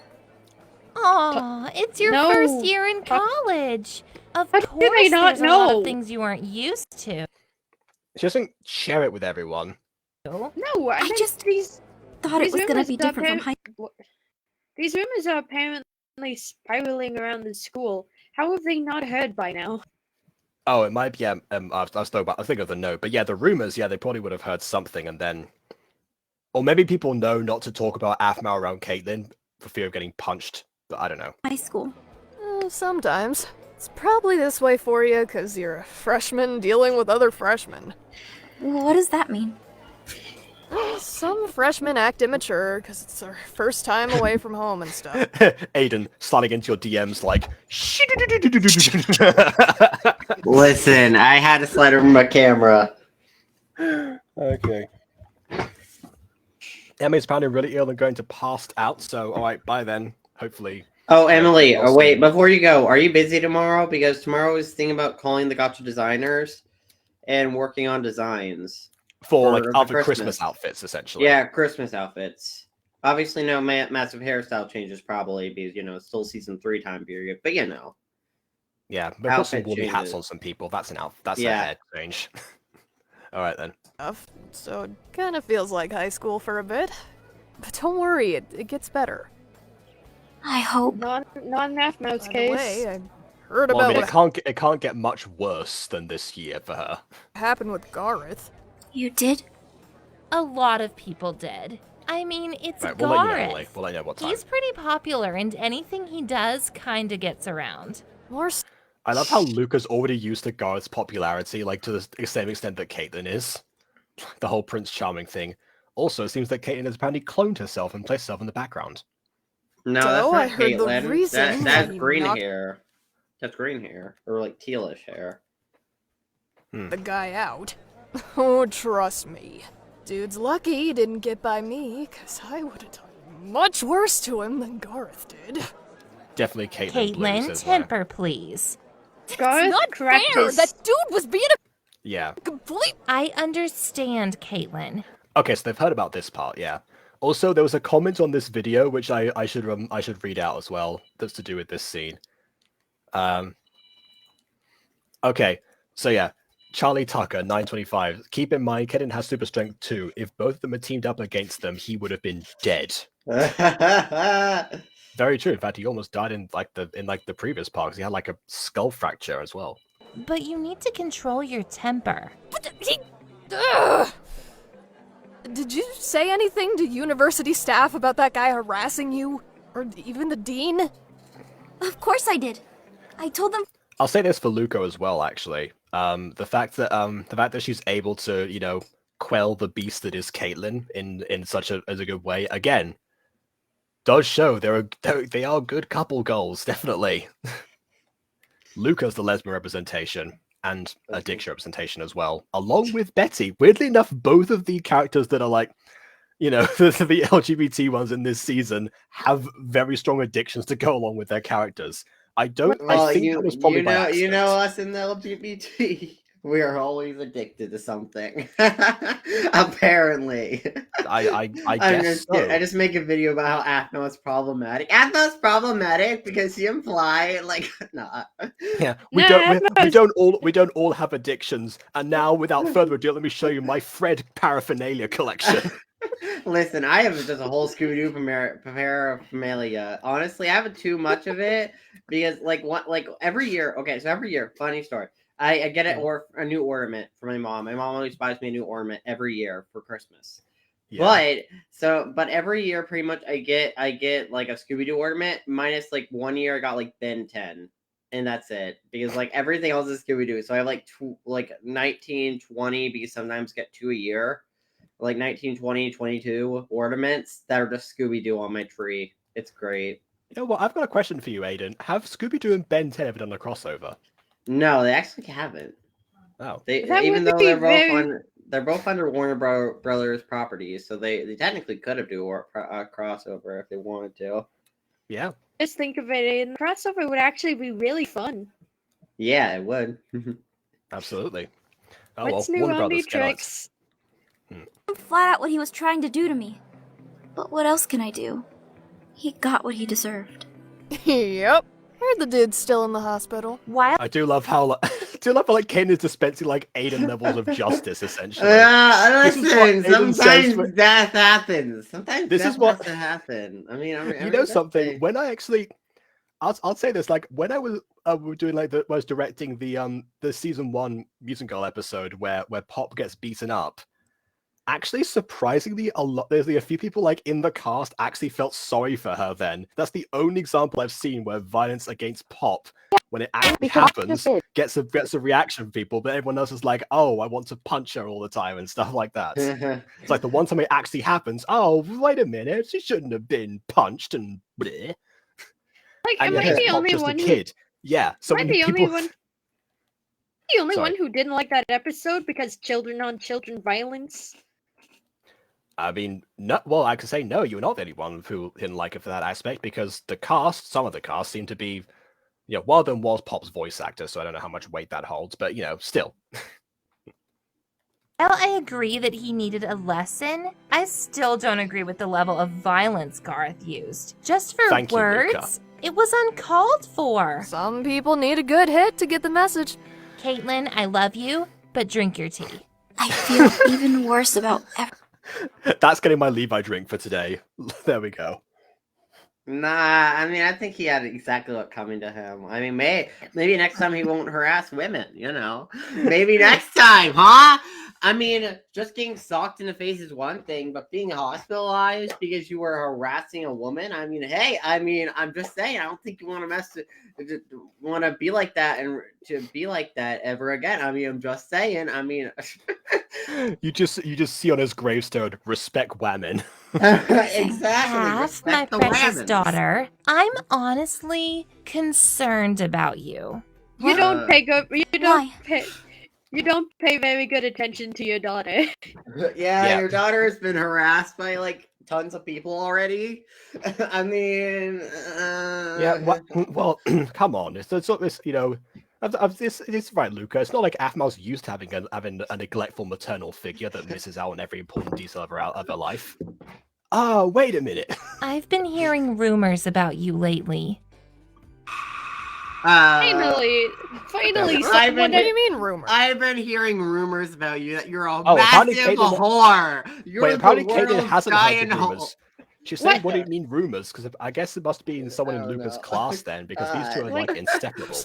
Aw, it's your first year in college. Of course, they not there's a lot know? of things you weren't used to. She doesn't share it with everyone. No, I just thought it was gonna be different from high school. These rumors are apparently spiraling around the school. How have they not heard by now? Oh, it might be. I was thinking of the note, but yeah, the rumors. Yeah, they probably would have heard something, and then, or maybe people know not to talk about Aphmau around Caitlin for fear of getting punched. But I don't know. High school. Sometimes. It's probably this way for you because you're a freshman dealing with other freshmen. What does that mean? Some freshmen act immature because it's their first time away from home and stuff. Aiden sliding into your DMs like. Listen, I had to slide over my camera. Okay. Emily's apparently really ill and going to pass out. So, all right, bye then. Hopefully. Oh, Emily, wait, before you go, are you busy tomorrow? Because tomorrow is thinking about calling the Gotcha designers and working on designs. For Christmas outfits, essentially. Yeah, Christmas outfits. Obviously, no massive hairstyle changes, probably, because, it's still season 3 time period. But, Yeah, but put some woolly hats on some people. That's a hair change. All right, then. So it kind of feels like high school for a bit. But don't worry, it gets better. I hope. Not in Aphmau's case. By the way, I heard Well, about it can't get much worse than this year for her. happened with Gareth. You did? A lot of people did. I mean, it's Right, Gareth. we'll let you know, Emily. We'll let you know what time. He's pretty popular, and anything he does kinda gets around. I love how Luca's already used to Gareth's popularity, like to the same extent that Caitlin is. The whole Prince Charming thing. Also, it seems that Caitlin has apparently cloned herself and placed herself in the background. No, that's not I heard Caitlin. the reason That's he green knocked hair. That's green hair. Or like tealish hair. the guy out. Oh, trust me. Dude's lucky he didn't get by me, because I would have done much worse to him than Garth did. Definitely Caitlin. Caitlin, temper, please. Garth not fair! That dude was being a Yeah. complete... I understand, Caitlin. Okay, so they've heard about this part, yeah. Also, there was a comment on this video which I should read out as well. That's to do with this scene. Okay, so yeah, Charlie Tucker, 925. Keep in mind, Caitlin has super strength too. If both of them had teamed up against them, he would have been dead. Very true. In fact, he almost died in the previous part because he had like a skull fracture as well. But you need to control your temper. But he... Did you say anything to university staff about that guy harassing you? Or even the dean? Of course I did. I told them... I'll say this for Luco as well, actually. The fact that she's able to, you know, quell the beast that is Caitlin in such a good way, again, does show they are good couple goals, definitely. Luca's the lesbian representation and addiction representation as well, along with Betty. Weirdly enough, both of the characters that are like, you know, the LGBT ones in this season have very strong addictions to go along with their characters. I think that was probably by accident. You know us in the LGBT. We are always addicted to something. Apparently. I guess so. I just make a video about how Aphmau is problematic. Aphmau's problematic because you imply Yeah, we don't all have addictions. And now, without further ado, let me show you my Fred paraphernalia collection. Listen, I have just a whole Scooby-Doo paraphernalia. Honestly, I have too much of it because, every year. Okay, so every year, funny story. I get a new ornament for my mom. My mom always buys me a new ornament every year for Christmas. Yeah. But every year, pretty much, I get like a Scooby-Doo ornament. Minus 1 year, I got Ben-10, and that's it because everything else is Scooby-Doo. So I have 19, 20 because sometimes get 2 a year. 19, 20, 22 ornaments that are just Scooby-Doo on my tree. It's great. You know what? I've got a question for you, Aiden. Have Scooby-Doo and Ben 10 ever done a crossover? No, they actually haven't. Oh. Even though they're both under Warner Brothers properties, so they technically could have do a crossover if they wanted to. Yeah. Just think of it, and the crossover would actually be really fun. Yeah, it would. Absolutely. Oh, what's new Omnitrix? Flat out what he was trying to do to me. But what else can I do? He got what he deserved. Yep. Heard the dude's still in the hospital. Why? I do love how Kane is dispensing Aiden levels of justice, essentially. Listen, sometimes death happens. Sometimes death has to happen. I mean, you know something? When I actually, I'll say this, when I was doing was directing the season 1 musical episode where Pop gets beaten up. Actually, surprisingly, there's a few people in the cast actually felt sorry for her. Then that's the only example I've seen where violence against Pop, when it actually happens, gets a reaction from people, but everyone else is like, "Oh, I want to punch her all the time" and stuff like that. It's like the one time it actually happens. Oh, wait a minute, she shouldn't have been punched and bleh. Am I the only one? Kid. Yeah. So am I the only one? The only one who didn't like that episode because children on children violence. I mean, no. Well, I could say no. You're not the only one who didn't like it for that aspect because some of the cast seem to be, one of them was Pop's voice actor, so I don't know how much weight that holds, but still. While I agree that he needed a lesson, I still don't agree with the level of violence Garth used. Just for Thank words, you, Luca. It was uncalled for. Some people need a good hit to get the message. Caitlin, I love you, but drink your tea. I feel even worse about That's getting my Levi drink for today. There we go. Nah, I mean, I think he had exactly what coming to him. I mean, maybe next time he won't harass women, Maybe next time, huh? I mean, just getting socked in the face is one thing, but being hospitalized because you were harassing a woman, I mean, hey, I'm just saying, I don't think you want to be like that and to be like that ever again. I mean, I'm just saying, You just see on his gravestone, respect women. Exactly. My precious daughter, I'm honestly concerned about you. You don't pay very good attention to your daughter. Yeah, your daughter has been harassed by tons of people already. I mean, Yeah, well, come on. It's sort of this, it's right, Luca. It's not like Aphmau's used to having a neglectful maternal figure that misses out on every important detail of her life. Oh, wait a minute. I've been hearing rumors about you lately. Finally, what do you mean rumors? I've been hearing rumors about you that you're a apparently massive Caitlin- whore. You're Wait, apparently the Caitlin world's hasn't heard giant the whore. rumors. She said, "What do you mean rumors?" Because I guess it must be someone in Luca's class then, because these two are like inseparable.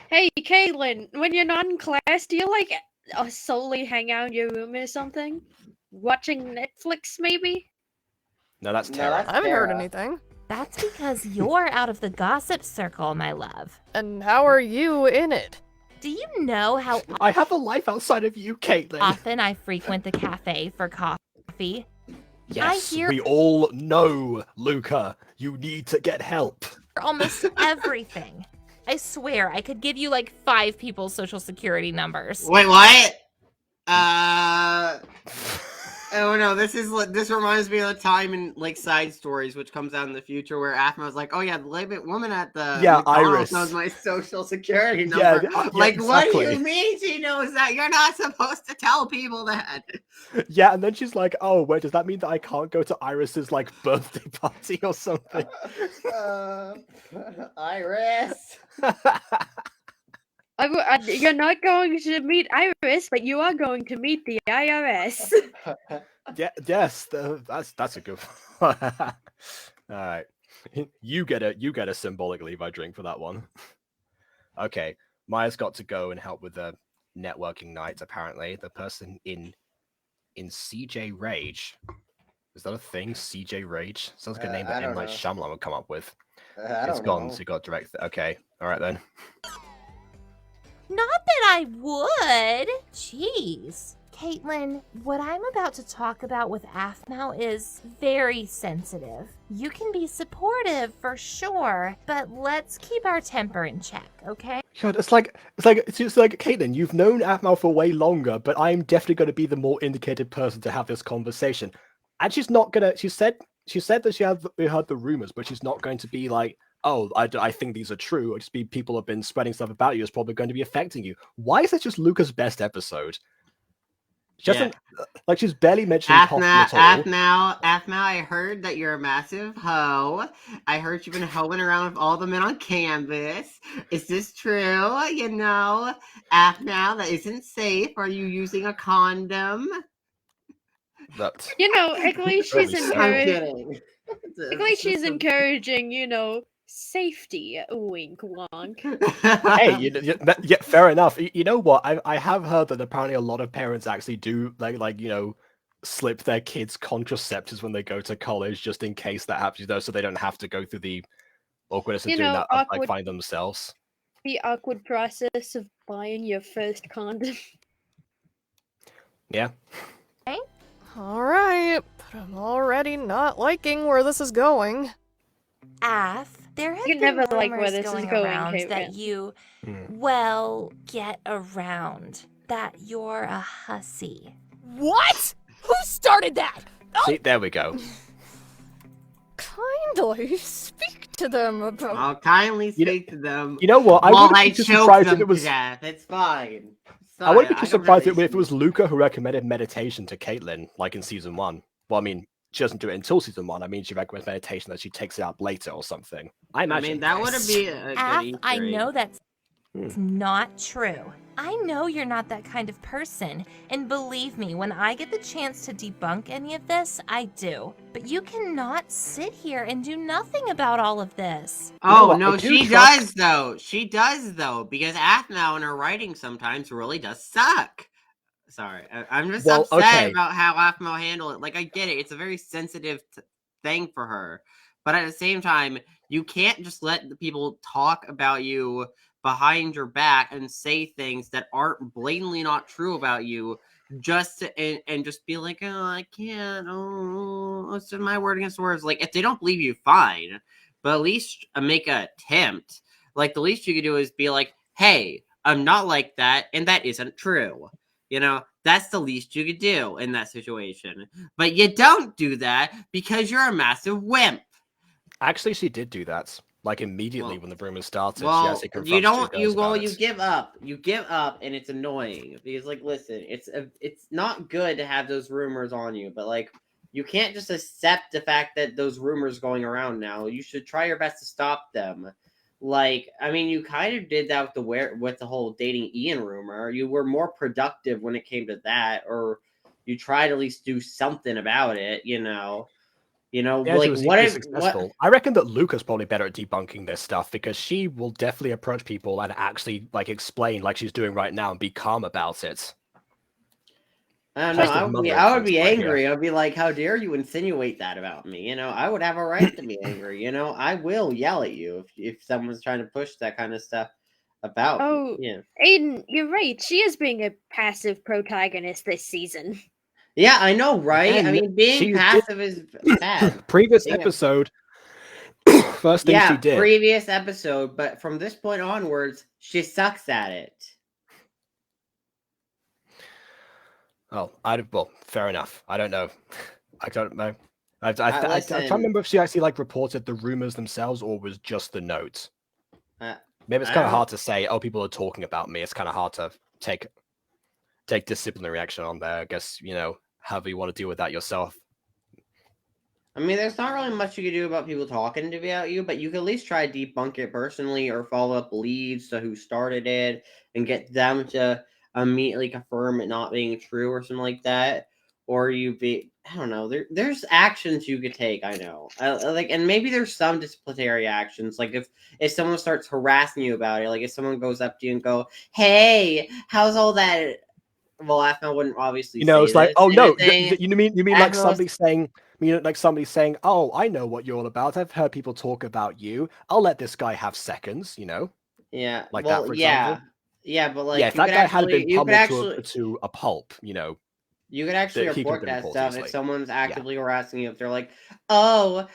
Hey, Caitlin, when you're not in class, do you like solely hang out in your room or something? Watching Netflix, maybe? No, that's Tara. I haven't heard anything. That's because you're out of the gossip circle, my love. And how are you in it? Do you know how I have a life outside of you, Caitlin. often I frequent the cafe for coffee? Yes, we all know, Luca. You need to get help. For almost everything. I swear, I could give you like 5 people's social security numbers. Wait, what? Oh no, this reminds me of the time in like Side Stories, which comes out in the future, where Aphmau was like, "Oh yeah, the woman at the McDonald's Iris knows my social security number." Like, exactly. What do you mean she knows that? You're not supposed to tell people that. Yeah, and then she's like, "Oh, wait, does that mean that I can't go to Iris's like birthday party or something?" Iris. You're not going to meet Iris, but you are going to meet the IRS. Yeah, yes, that's a good one. All right, you get a symbolic Levi drink for that one. Okay, Maya's got to go and help with the networking night. Apparently, the person in CJ Rage, is that a thing? CJ Rage sounds like a name that M. Night Shyamalan would come up with. It's gone, so you got direct. Okay, all right then. Not that I would. Jeez. Caitlin, what I'm about to talk about with Aphmau is very sensitive. You can be supportive for sure, but let's keep our temper in check, okay? God, it's like Caitlin, you've known Aphmau for way longer, but I'm definitely going to be the more indicated person to have this conversation. And she's not gonna. She said that she heard the rumors, but she's not going to be like, "Oh, I think these are true," or just be people have been spreading stuff about you is probably going to be affecting you. Why is this just Luca's best episode? She doesn't, like, she's barely mentioning coffee at all. Aphmau, I heard that you're a massive hoe. I heard you've been hoeing around with all the men on campus. Is this true? You know, Aphmau, that isn't safe. Are you using a condom? You know, at least she's encouraging. At least she's encouraging, safety. Wink, wonk. Hey, yeah, fair enough. You know what? I have heard that apparently a lot of parents actually do slip their kids contraceptives when they go to college, just in case that happens, so they don't have to go through the awkwardness of doing that, like find themselves. The awkward process of buying your first condom. Yeah. Okay. All right, but I'm already not liking where this is going. There have You been never like rumors where this is going going, around Caitlin. that you, get around. That you're a hussy. What? Who started that? See, there we go. Kindly speak to them about. I'll kindly speak to them. You know what? I wouldn't be too surprised if it was. To death. It's fine. I wouldn't be too surprised if it was Luca who recommended meditation to Caitlin, like in season 1. Well, I mean, she doesn't do it until season 1. I mean, she recommends meditation that she takes it out later or something. I imagine. that would be a good Easter I egg. know that's not true. I know you're not that kind of person. And believe me, when I get the chance to debunk any of this, I do. But you cannot sit here and do nothing about all of this. Oh, no, she does, though. She does, though, because Aphmau in her writing sometimes really does suck. Sorry, I'm just upset about how Aphmau handled it. Like, I get it. It's a very sensitive thing for her. But at the same time, you can't just let the people talk about you behind your back and say things that aren't blatantly not true about you just to, and just be like, "Oh, I can't. Oh, it's my word against words." Like, if they don't believe you, fine. But at least make an attempt. Like, the least you could do is be like, "Hey, I'm not like that, and that isn't true." That's the least you could do in that situation. But you don't do that because you're a massive wimp. Actually, she did do that. Like immediately when the rumors started, she Well, actually confronted you two don't. girls about it. You give up. You give up, and it's annoying because, like, listen, it's not good to have those rumors on you, but like, you can't just accept the fact that those rumors going around now. You should try your best to stop them. Like, I mean, you kind of did that with the whole dating Ian rumor. You were more productive when it came to that, or you tried to at least do something about it. Yeah, like she was equally successful. I reckon that Luca's probably better at debunking this stuff because she will definitely approach people and actually like explain like she's doing right now and be calm about it. I don't know. Positive I would be influence right here. angry. I'd be like, "How dare you insinuate that about me?" I would have a right to be angry. I will yell at you if someone's trying to push that kind of stuff about Oh, me. Yeah. Aiden, you're right. She is being a passive protagonist this season. Yeah, I know, right? And I mean, being she passive is bad. Previous episode, first thing she did. Previous episode, but from this point onwards, she sucks at it. Oh, well, fair enough. I don't know. I don't know. I'm trying to Listen. remember if she actually like reported the rumors themselves or was just the notes. Maybe it's I kind of don't- hard to say. Oh, people are talking about me. It's kind of hard to take disciplinary action on there. I guess however you want to deal with that yourself. I mean, there's not really much you can do about people talking about you, but you can at least try to debunk it personally or follow up leads to who started it and get them to immediately confirm it not being true or something like that. Or I don't know. There's actions you could take. I know, and maybe there's some disciplinary actions. Like if someone starts harassing you about it, like if someone goes up to you and go, "Hey, how's all that?" Well, Aphmau wouldn't obviously. Say It's like, this oh and no, everything. you mean like Aphmau's- somebody saying, oh, I know what you're all about. I've heard people talk about you. I'll let this guy have seconds. Yeah. Like well, that, for yeah. example. Yeah, but like, Yeah, if that guy had been pummeled actually, to a pulp, you could actually that he report could've been that reported stuff easily. if someone's actively harassing you. If they're like, "Oh,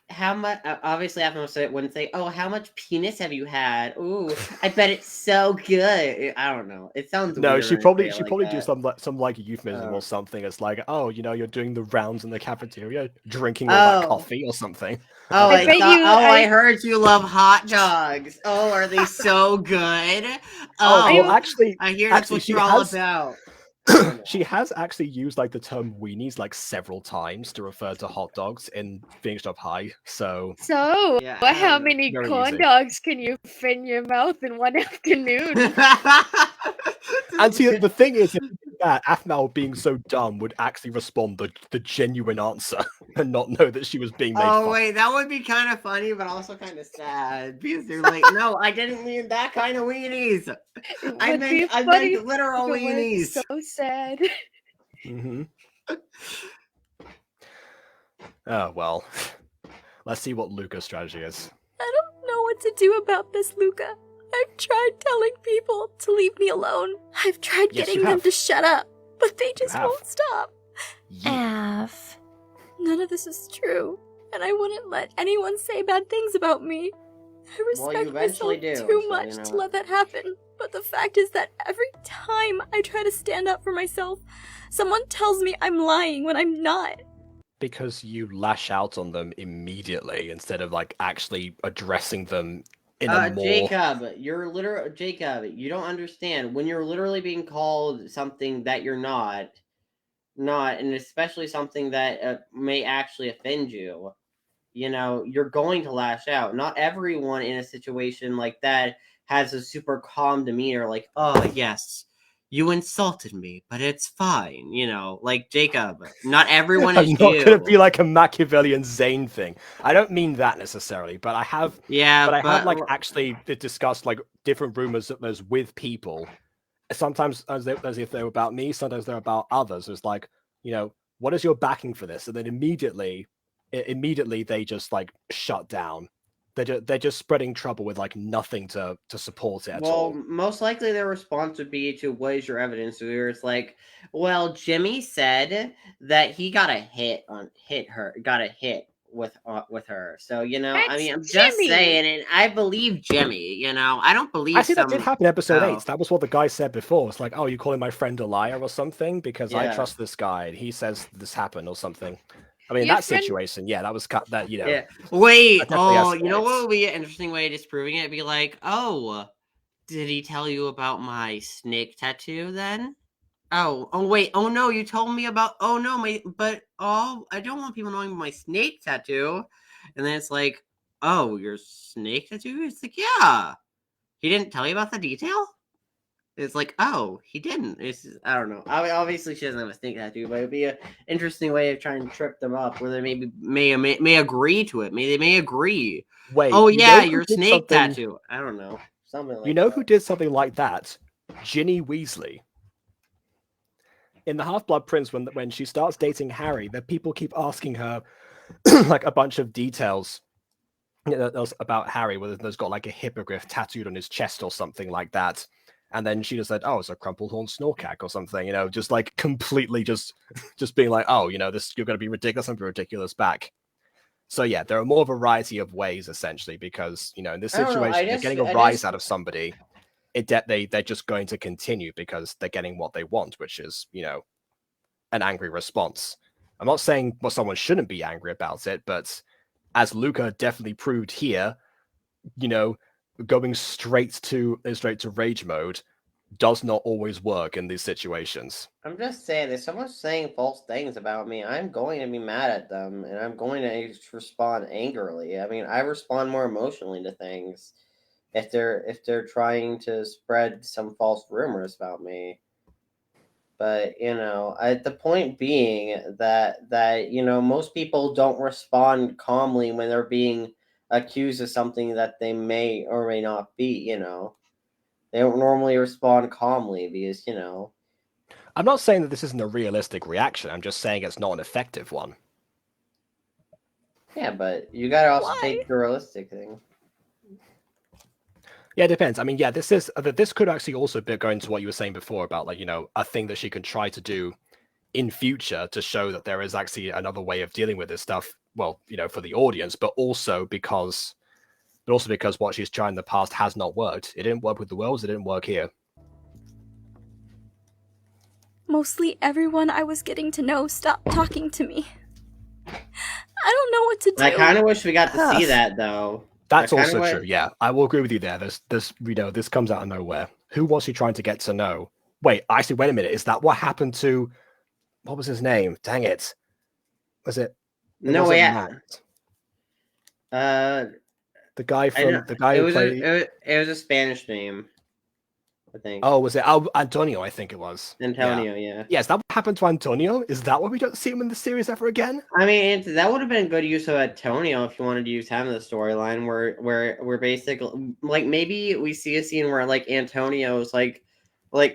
how much?" Obviously, Aphmau wouldn't say, "Oh, how much penis have you had?" Ooh, I bet it's so good. I don't know. It sounds No, weird she when probably you say it she probably do that. some like euphemism or something. It's like, oh, you're doing the rounds in the cafeteria, drinking all that coffee or something. Oh, I I heard you love hot dogs. Oh, are they so good? Well, actually, I hear that's what she you're all has about. she has actually used like the term weenies like several times to refer to hot dogs in Phoenix Job High. So how many Very corn easy. dogs can you fit in your mouth in one afternoon? And see, the thing is, if you did that Aphmau being so dumb would actually respond the genuine answer and not know that she was being made fun. Oh wait, that would be kind of funny, but also kind of sad because they're like, "No, I didn't mean that kind of weenies. I meant literal weenies." So sad. Mm-hmm. Oh well, let's see what Luca's strategy is. I don't know what to do about this, Luca. I've tried telling people to leave me alone. I've tried Yes, getting you them have. to shut up, but they just have. won't stop. Af. None of this is true, and I wouldn't let anyone say bad things about me. I Well, you respect eventually myself do, too so, much you know to what. let that happen, but the fact is that every time I try to stand up for myself, someone tells me I'm lying when I'm not. Because you lash out on them immediately instead of like actually addressing them in a more. Jacob, Jacob, you don't understand. When you're literally being called something that you're not, and especially something that may actually offend you, you're going to lash out. Not everyone in a situation like that has a super calm demeanor, like, "Oh, yes, you insulted me, but it's fine." Like Jacob, not everyone I'm is not you. going to be like a Machiavellian Zane thing. I don't mean that necessarily, but I have. Yeah, but I have but- like actually discussed like different rumors that there's with people. Sometimes as if they're about me, sometimes they're about others. It's like, what is your backing for this? And then immediately they just like shut down. They're just spreading trouble with like nothing to support it at all. Well, most likely their response would be to, "What is your evidence?" Where it's like, "Well, Jimmy said that he got a hit with her. So you know, I That's mean, I'm just Jimmy. saying, and I believe Jimmy. You know, I don't believe Actually, that did happen in episode 8. Oh. That was what the guy said before. It's like, oh, you calling my friend a liar or something? Because I Yeah. trust this guy. And he says this happened or something. I mean, in Your that friend- situation, yeah, that was that, you know. Yeah. Wait. that definitely Oh, you know escalates. what would be an interesting way of disproving it? Be like, oh, did he tell you about my snake tattoo then? Oh, wait. Oh no, you told me about. Oh no, I don't want people knowing about my snake tattoo. And then it's like, oh, your snake tattoo? It's like, yeah. He didn't tell you about the detail? It's like, oh, he didn't. I don't know. Obviously, she doesn't have a snake tattoo, but it'd be an interesting way of trying to trip them up, where they may agree to it. They may agree. Wait. Oh you yeah, know who your did snake something- tattoo. I don't know. Something like You know that. who did something like that? Ginny Weasley. In the Half-Blood Prince, when she starts dating Harry, the people keep asking her like a bunch of details about Harry, whether there's got like a hippogriff tattooed on his chest or something like that. And then she just said, oh, it's a crumpled horn snorkack or something, you know, just like completely just being like, oh, you know, you're going to be ridiculous and be ridiculous back. So yeah, there are more variety of ways essentially, because, you know, in this I don't know, situation, they're getting a rise out of somebody. They're just going to continue because they're getting what they want, which is, you know, an angry response. I'm not saying someone shouldn't be angry about it, but as Luca definitely proved here, you know, going straight to rage mode does not always work in these situations. I'm just saying, if someone's saying false things about me, I'm going to be mad at them, and I'm going to respond angrily. I mean, I respond more emotionally to things if they're trying to spread some false rumors about me. But you know, the point being that you know, most people don't respond calmly when they're being accused of something that they may or may not be. You know, they don't normally respond calmly because, you know. I'm not saying that this isn't a realistic reaction. I'm just saying it's not an effective one. Yeah, but you gotta also take the realistic thing. Yeah, it depends. I mean, yeah, this could actually also go into what you were saying before about, like, you know, a thing that she can try to do in future to show that there is actually another way of dealing with this stuff. Well, you know, for the audience, but also because what she's tried in the past has not worked. It didn't work with the Wells. It didn't work here. Mostly everyone I was getting to know stopped talking to me. I don't know what to do. I kind of wish we got to see that, though. That's also true. Yeah, I will agree with you there. This you know, this comes out of nowhere. Who was she trying to get to know? Wait a minute. Is that what happened to? What was his name? Dang it! Was it? No, yeah. The guy from the guy who played. It was a Spanish name, I think. Oh, was it? Oh, Antonio, I think it was. Antonio, yeah. Yeah, is that what happened to Antonio? Is that why we don't see him in the series ever again? I mean, that would have been good use of Antonio if you wanted to use him in the storyline, where basically, like, maybe we see a scene where, like, Antonio's like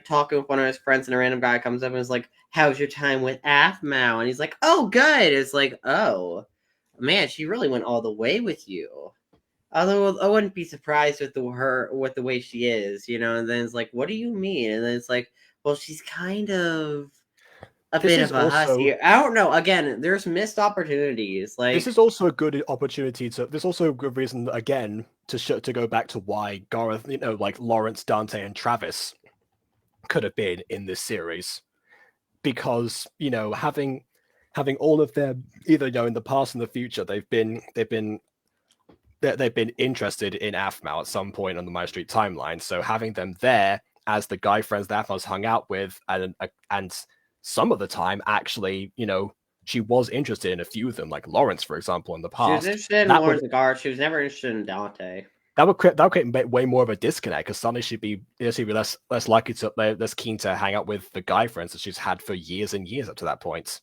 talking with one of his friends, and a random guy comes up and is like, "How's your time with Aphmau?" And he's like, "Oh, good." It's like, oh man, she really went all the way with you. Although I wouldn't be surprised with the way she is, you know. And then it's like, what do you mean? And then it's like, well, she's kind of a bit of a hussy. I don't know. Again, there's missed opportunities. Like, this is also a good opportunity to. There's also a good reason again to go back to why Gareth, you know, like Lawrence, Dante, and Travis could have been in this series, because, you know, having all of them either, you know, in the past and the future, they've been interested in Aphmau at some point on the MyStreet timeline. So having them there as the guy friends that Aphmau's hung out with, and some of the time actually, you know, she was interested in a few of them, like Lawrence, for example, in the past. She was interested in Lawrence Gar. She was never interested in Dante. That would create way more of a disconnect, because suddenly she'd be less likely to, less keen to hang out with the guy friends that she's had for years and years up to that point.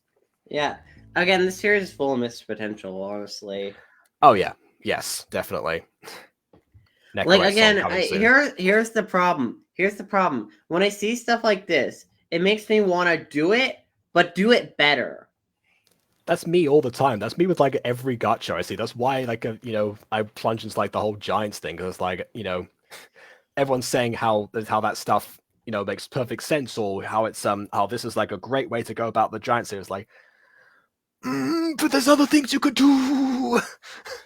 Yeah. Again, this series is full of missed potential, honestly. Oh yeah. Yes, definitely. Like, again, here's the problem. Here's the problem. When I see stuff like this, it makes me want to do it, but do it better. That's me all the time. That's me with, like, every gacha I see. That's why, like, you know, I plunge into, like, the whole Giants thing, because it's like, you know, everyone's saying how that stuff, you know, makes perfect sense, or how it's how this is like a great way to go about the Giants series. Like, but there's other things you could do.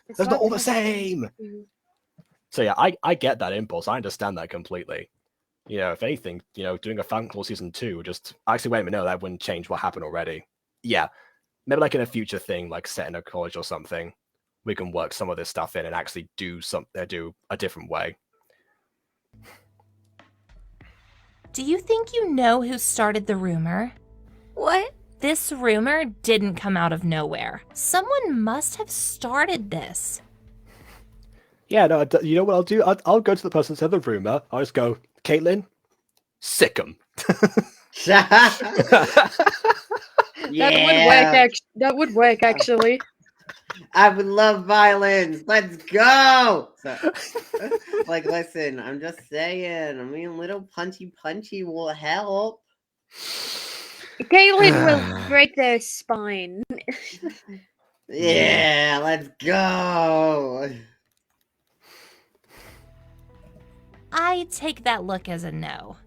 It's not all the same. So yeah, I get that impulse. I understand that completely. You know, if anything, you know, doing a Phantom season 2, just actually wait a minute, no, that wouldn't change what happened already. Yeah, maybe like in a future thing, like set in a college or something, we can work some of this stuff in and actually do a different way. Do you think you know who started the rumor? What? This rumor didn't come out of nowhere. Someone must have started this. Yeah, no, you know what I'll do? I'll go to the person who said the rumor. I'll just go, Caitlin, sick 'em. That would work, actually. I would love violence. Let's go. So, like, listen, I'm just saying. I mean, a little punchy will help. Caitlin will break their spine. Yeah, let's go. I take that look as a no.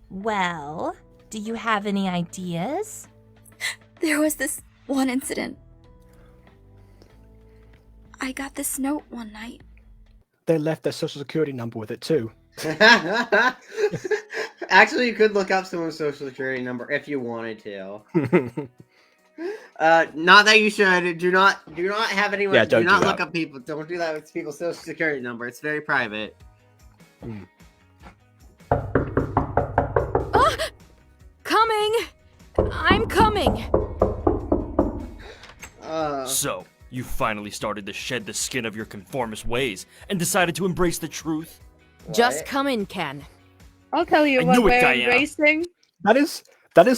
Well, do you have any ideas? There was this one incident. I got this note one night. They left their social security number with it too. Actually, you could look up someone's social security number if you wanted to. Not that you should. Do not have anyone. Yeah, do not do look that. up people. Don't do that with people's social security number. It's very private. Coming! I'm coming! So, you finally started to shed the skin of your conformist ways and decided to embrace the truth? Just come in, Ken. I'll tell you I what knew it, we're Diana. embracing. That is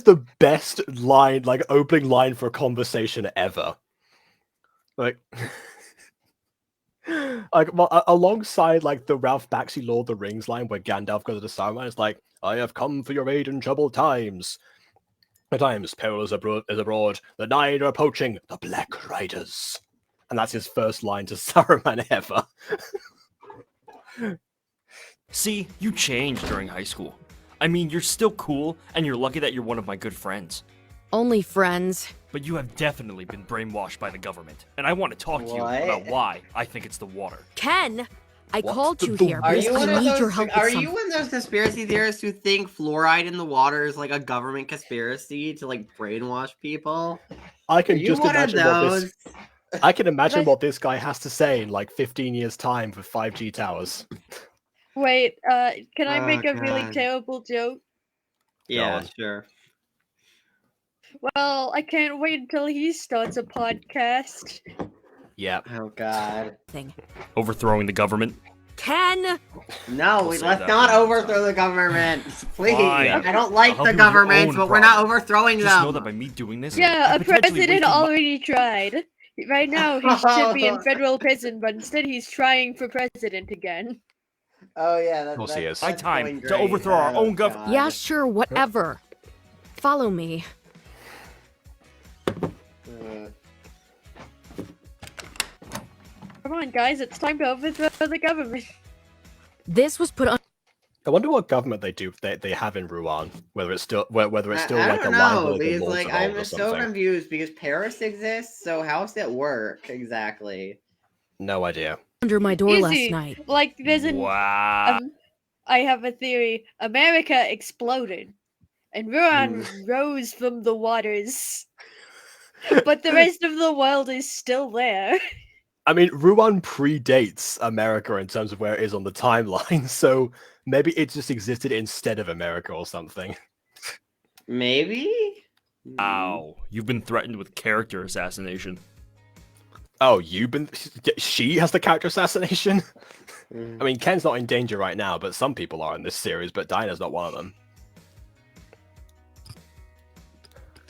the best line, like opening line for a conversation ever. Like, alongside like the Ralph Bakshi Lord of the Rings line where Gandalf goes to Saruman, it's like, I have come for your aid in troubled times. The times peril is abroad, the nine are approaching, the Black Riders. And that's his first line to Saruman ever. See, you changed during high school. I mean, you're still cool, and you're lucky that you're one of my good friends. Only friends. But you have definitely been brainwashed by the government, and I want to talk to you about why I think it's the water. Ken! I What? called you The here Are because you I one of need those? your help Are with you something. one of those conspiracy theorists who think fluoride in the water is like a government conspiracy to like brainwash people? I can Are you just one of imagine what those? this. I can imagine what this guy has to say in like 15 years' time for 5G towers. Wait, can I make Oh, a really God. terrible joke? Yeah, on. sure. Well, I can't wait until he starts a podcast. Yeah. Oh God. Overthrowing the government? Ken! No, We'll save let's that not for another overthrow the government. Please. Fine. I don't I'll like help the you with your government, own but we're not problem. overthrowing Just know them. that by me doing this, Yeah, I a potentially president wasted my- already tried. Right now, he should be in federal prison, but instead he's trying for president again. Oh yeah, Of course he is. My time to overthrow our own government. Yeah, sure, whatever. Follow me. Come on, guys, it's time to overthrow the government. This was put on. I wonder what government they have in Rouen. Whether it's still I like a don't line know, where the because laws like evolve I'm or so something. confused because Paris exists, so how's that work exactly? No idea. Under my door Easy. last night. Like, there's an. Wow. I have a theory. America exploded, and Rouen rose from the waters. But the rest of the world is still there. I mean, Rouen predates America in terms of where it is on the timeline, so maybe it just existed instead of America or something. Maybe? Ow. You've been threatened with character assassination. Oh, you've been... She has the character assassination? I mean, Ken's not in danger right now, but some people are in this series, but Dinah's not one of them.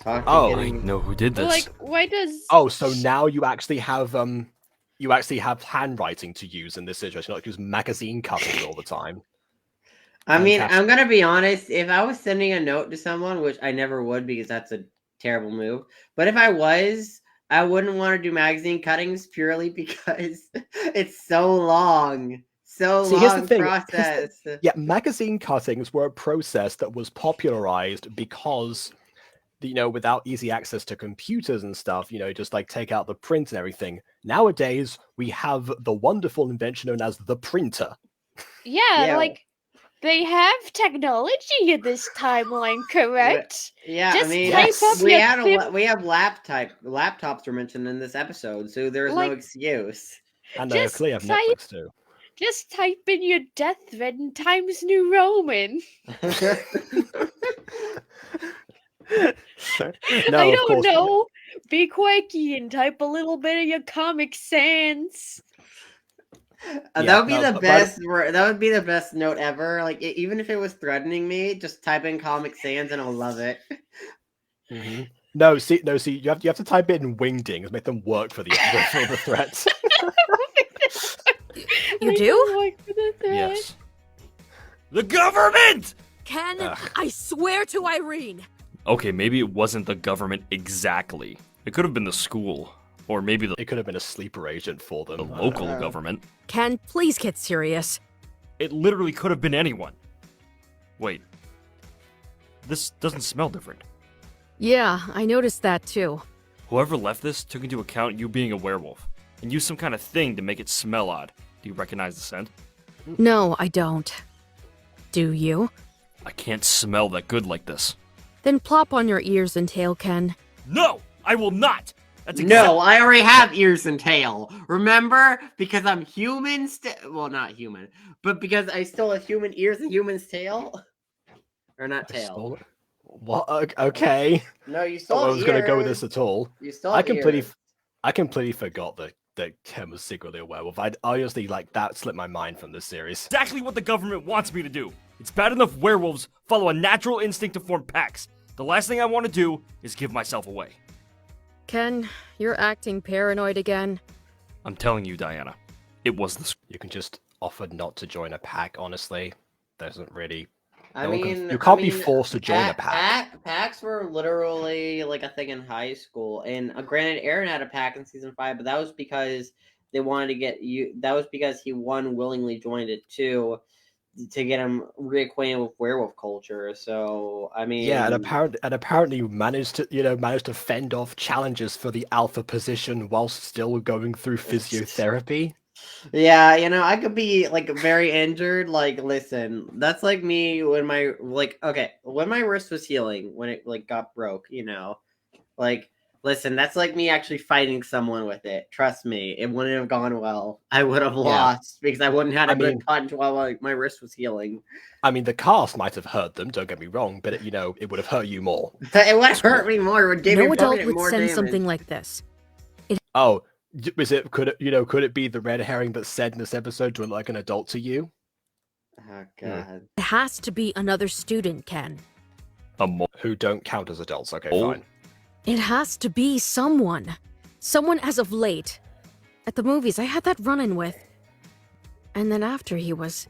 Oh, I know who did this. Like, why does... Oh, so now you actually have handwriting to use in this situation, not use magazine cuttings all the time. I mean, Fantastic. I'm gonna be honest. If I was sending a note to someone, which I never would because that's a terrible move, but if I was, I wouldn't want to do magazine cuttings purely because it's so long. So See, here's the long thing. process. Yeah, magazine cuttings were a process that was popularized because without easy access to computers and stuff, just like take out the print and everything. Nowadays, we have the wonderful invention known as the printer. Yeah, like they have technology in this timeline, correct? Yeah, Just I mean, type up we your have laptops were mentioned in this episode, so there's no excuse. And they clearly have Netflix too. Just type in your death threat in Times New Roman. I don't know. Be quirky and type a little bit of your Comic Sans. That would be the best. That would be the best note ever. Like even if it was threatening me, just type in Comic Sans and I'll love it. Mm-hmm. No, see, you have to type it in wingdings, make them work for the threats. You do? Yes. The government! Ken, I swear to Irene. Okay, maybe it wasn't the government exactly. It could have been the school. Or maybe it could have been a sleeper agent for them. The local government. Ken, please get serious. It literally could have been anyone. Wait. This doesn't smell different. Yeah, I noticed that too. Whoever left this took into account you being a werewolf, and used some kind of thing to make it smell odd. Do you recognize the scent? No, I don't. Do you? I can't smell that good like this. Then plop on your ears and tail, Ken. No! I will not! No, I already have ears and tail. Remember? Because I'm human well, not human. But because I still have human ears and human's tail? Or not tail. What? Okay. No, you stole I was going to go with this at all. You stole I completely forgot that Ken was secretly a werewolf. I honestly, that slipped my mind from this series. Exactly what the government wants me to do. It's bad enough werewolves follow a natural instinct to form packs. The last thing I want to do is give myself away. Ken, you're acting paranoid again. I'm telling you, Diana, it was the... You can just offer not to join a pack, honestly. Doesn't really... you can't be forced to join a pack. Packs were literally like a thing in high school. And granted, Aaron had a pack in season 5, but that was because they wanted to get you... That was because he, willingly joined it, too, to get him reacquainted with werewolf culture. So I mean, yeah, and apparently managed to fend off challenges for the alpha position whilst still going through physiotherapy. Yeah, I could be very injured. Listen, that's like me when my when my wrist was healing, when it got broke. Listen, that's like me actually fighting someone with it. Trust me, it wouldn't have gone well. I would have lost because I wouldn't have had a good punch while my wrist was healing. I mean, the cast might have hurt them. Don't get me wrong, but it would have hurt you more. It would have hurt me more. It would give no adult would more send damage. something like this. Could it be the red herring that said in this episode to look like an adult to you? Oh God! It has to be another student, Ken. Who don't count as adults? Okay, fine. It has to be someone. Someone as of late. At the movies, I had that run-in with. And then after he was...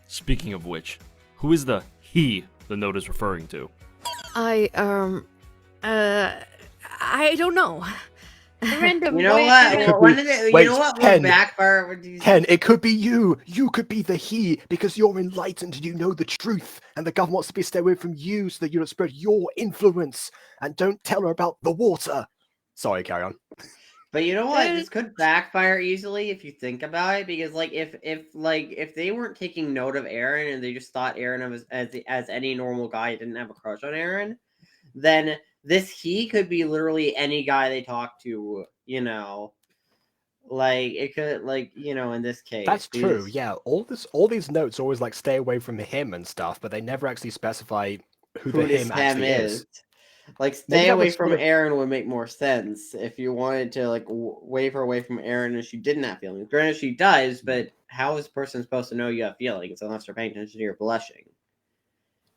Speaking of which, who is the he the note is referring to? I don't know. Random you know what? Ken, backfire. Ken, it could be you. You could be the he because you're enlightened and you know the truth, and the government wants to stay away from you so that you don't spread your influence and don't tell her about the water. Sorry, carry on. But you know what? This could backfire easily if you think about it, because if they weren't taking note of Aaron and they just thought Aaron as any normal guy didn't have a crush on Aaron, then this he could be literally any guy they talk to, it could, in this case. That's true, yeah. All these notes always stay away from him and stuff, but they never actually specify who the him actually is. Stay away from Aaron would make more sense if you wanted to wave her away from Aaron and she didn't have feelings. Granted, she does, but how is a person supposed to know you have feelings unless they're paying attention to your blushing?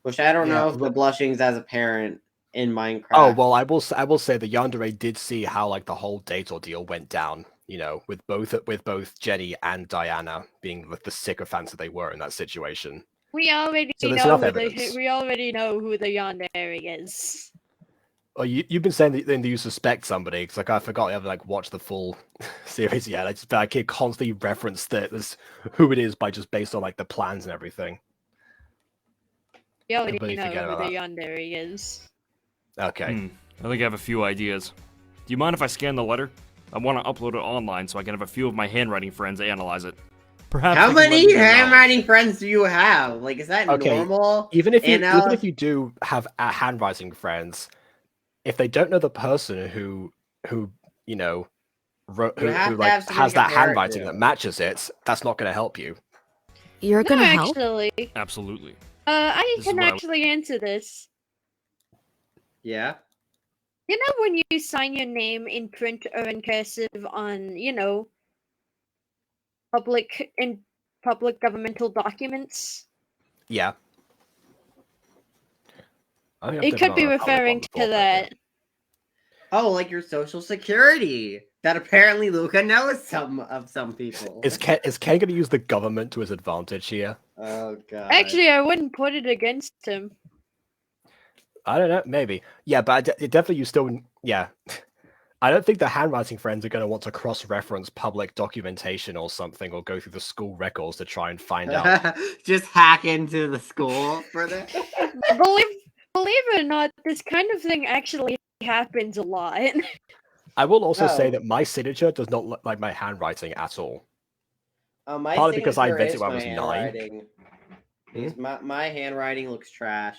Which I don't know if the blushings as a parent in Minecraft. Oh well, I will say the yandere did see how the whole date ordeal went down. With both Jenny and Diana being the sycophants that they were in that situation. We already know who the yandere is. Oh, you've been saying that you suspect somebody because I forgot I haven't watched the full series yet. I can constantly reference who it is by just based on the plans and everything. We already know who the yandere is. Okay. I think I have a few ideas. Do you mind if I scan the letter? I want to upload it online so I can have a few of my handwriting friends analyze it. Perhaps How they can let many me know. handwriting friends do you have? Like, is that normal? Even if And, you do have handwriting friends, if they don't know the person who you know wrote, You have who to like have someone has to that compare it handwriting to. that matches it, that's not going to help you. You're gonna help? Actually, Absolutely. I This is can what I- actually answer this. Yeah. You know when you sign your name in print or in cursive on, public governmental documents? Yeah. It could be referring to that. Oh, like your social security. That apparently Luca knows some people. Is Ken going to use the government to his advantage here? Oh god. Actually, I wouldn't put it against him. I don't know, maybe. Yeah, but definitely you still, yeah. I don't think the handwriting friends are going to want to cross-reference public documentation or something, or go through the school records to try and find out. Just hack into the school for that. Believe it or not, this kind of thing actually happens a lot. I will also say Oh. that my signature does not look like my handwriting at all. My Partly because I signature invented is when I my was 9. handwriting. Because my handwriting looks trash.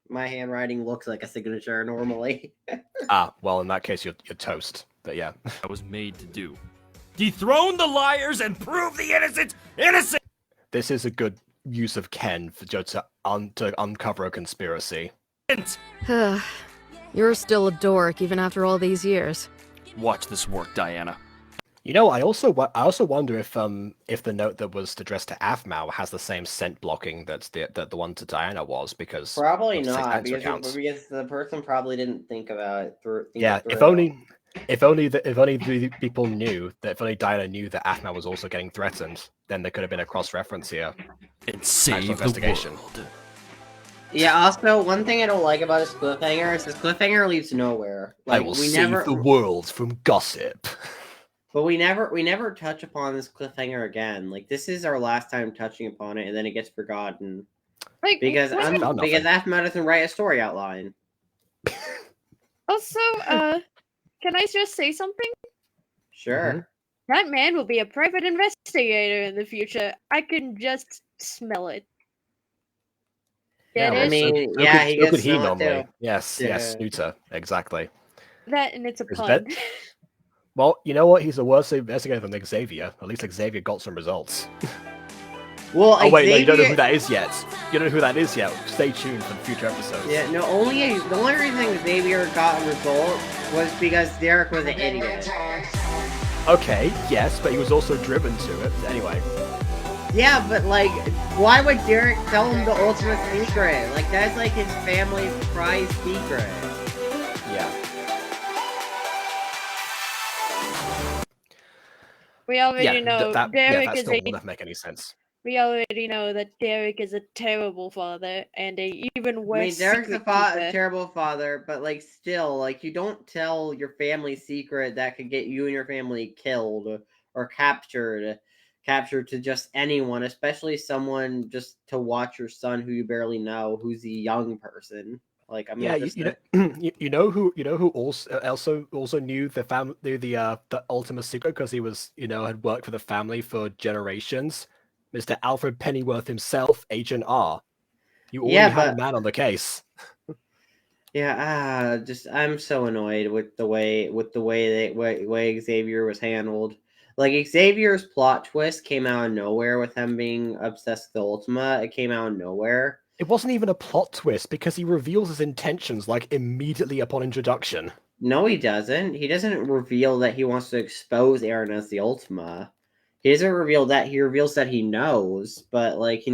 My handwriting looks like a signature normally. Well, in that case, you're toast. But yeah. I was made to do. Dethrone the liars and prove the innocent innocent! This is a good use of Ken for to uncover a conspiracy. You're still a dork even after all these years. Watch this work, Diana. You know, I also wonder if the note that was addressed to Aphmau has the same scent blocking that the one to Diana was, because Probably of not, sensor because counts. the person probably didn't think about it through. If only the people knew that, if only Diana knew that Aphmau was also getting threatened, then there could have been a cross-reference here. And save the investigation. world. Yeah. Also, one thing I don't like about this cliffhanger is this cliffhanger leads nowhere. I will save the world from gossip. But we never touch upon this cliffhanger again. Like, this is our last time touching upon it, and then it gets forgotten. Because Aphmau doesn't write a story outline. Also, can I just say something? Sure. That man will be a private investigator in the future. I can just smell it. Yeah, Get it? he so could gets he smell it normally. too. Yes, Yeah. Snooter, exactly. That and it's a Is pun. that- Well, you know what? He's a worse investigator than Xavier. At least Xavier got some results. Well, oh wait, no, you don't know Xavier- who that is yet. You don't know who that is yet. Stay tuned for the future episodes. Yeah, no. The only reason Xavier got a result was because Derek was an idiot. Okay, yes, but he was also driven to it. Anyway. Yeah, but like, why would Derek tell him the ultimate secret? Like, that's like his family's prized secret. Yeah. We already know Derek that is still a. will never make any sense. We already know that Derek is a terrible father and a even worse. I mean, Derek's a secret keeper. terrible father, but like, still, like, you don't tell your family secret that could get you and your family killed or captured to just anyone, especially someone just to watch your son who you barely know, who's a young person. Like, I mean, Yeah, you know who also knew the Ultima secret, because he was had worked for the family for generations. Mr. Alfred Pennyworth himself, Agent R. You already had a man on the case. Yeah, I'm so annoyed with the way Xavier was handled. Like, Xavier's plot twist came out of nowhere with him being obsessed with the Ultima. It came out of nowhere. It wasn't even a plot twist, because he reveals his intentions like immediately upon introduction. No, he doesn't. He doesn't reveal that he wants to expose Aaron as the Ultima. He doesn't reveal that. He reveals that he knows, but like he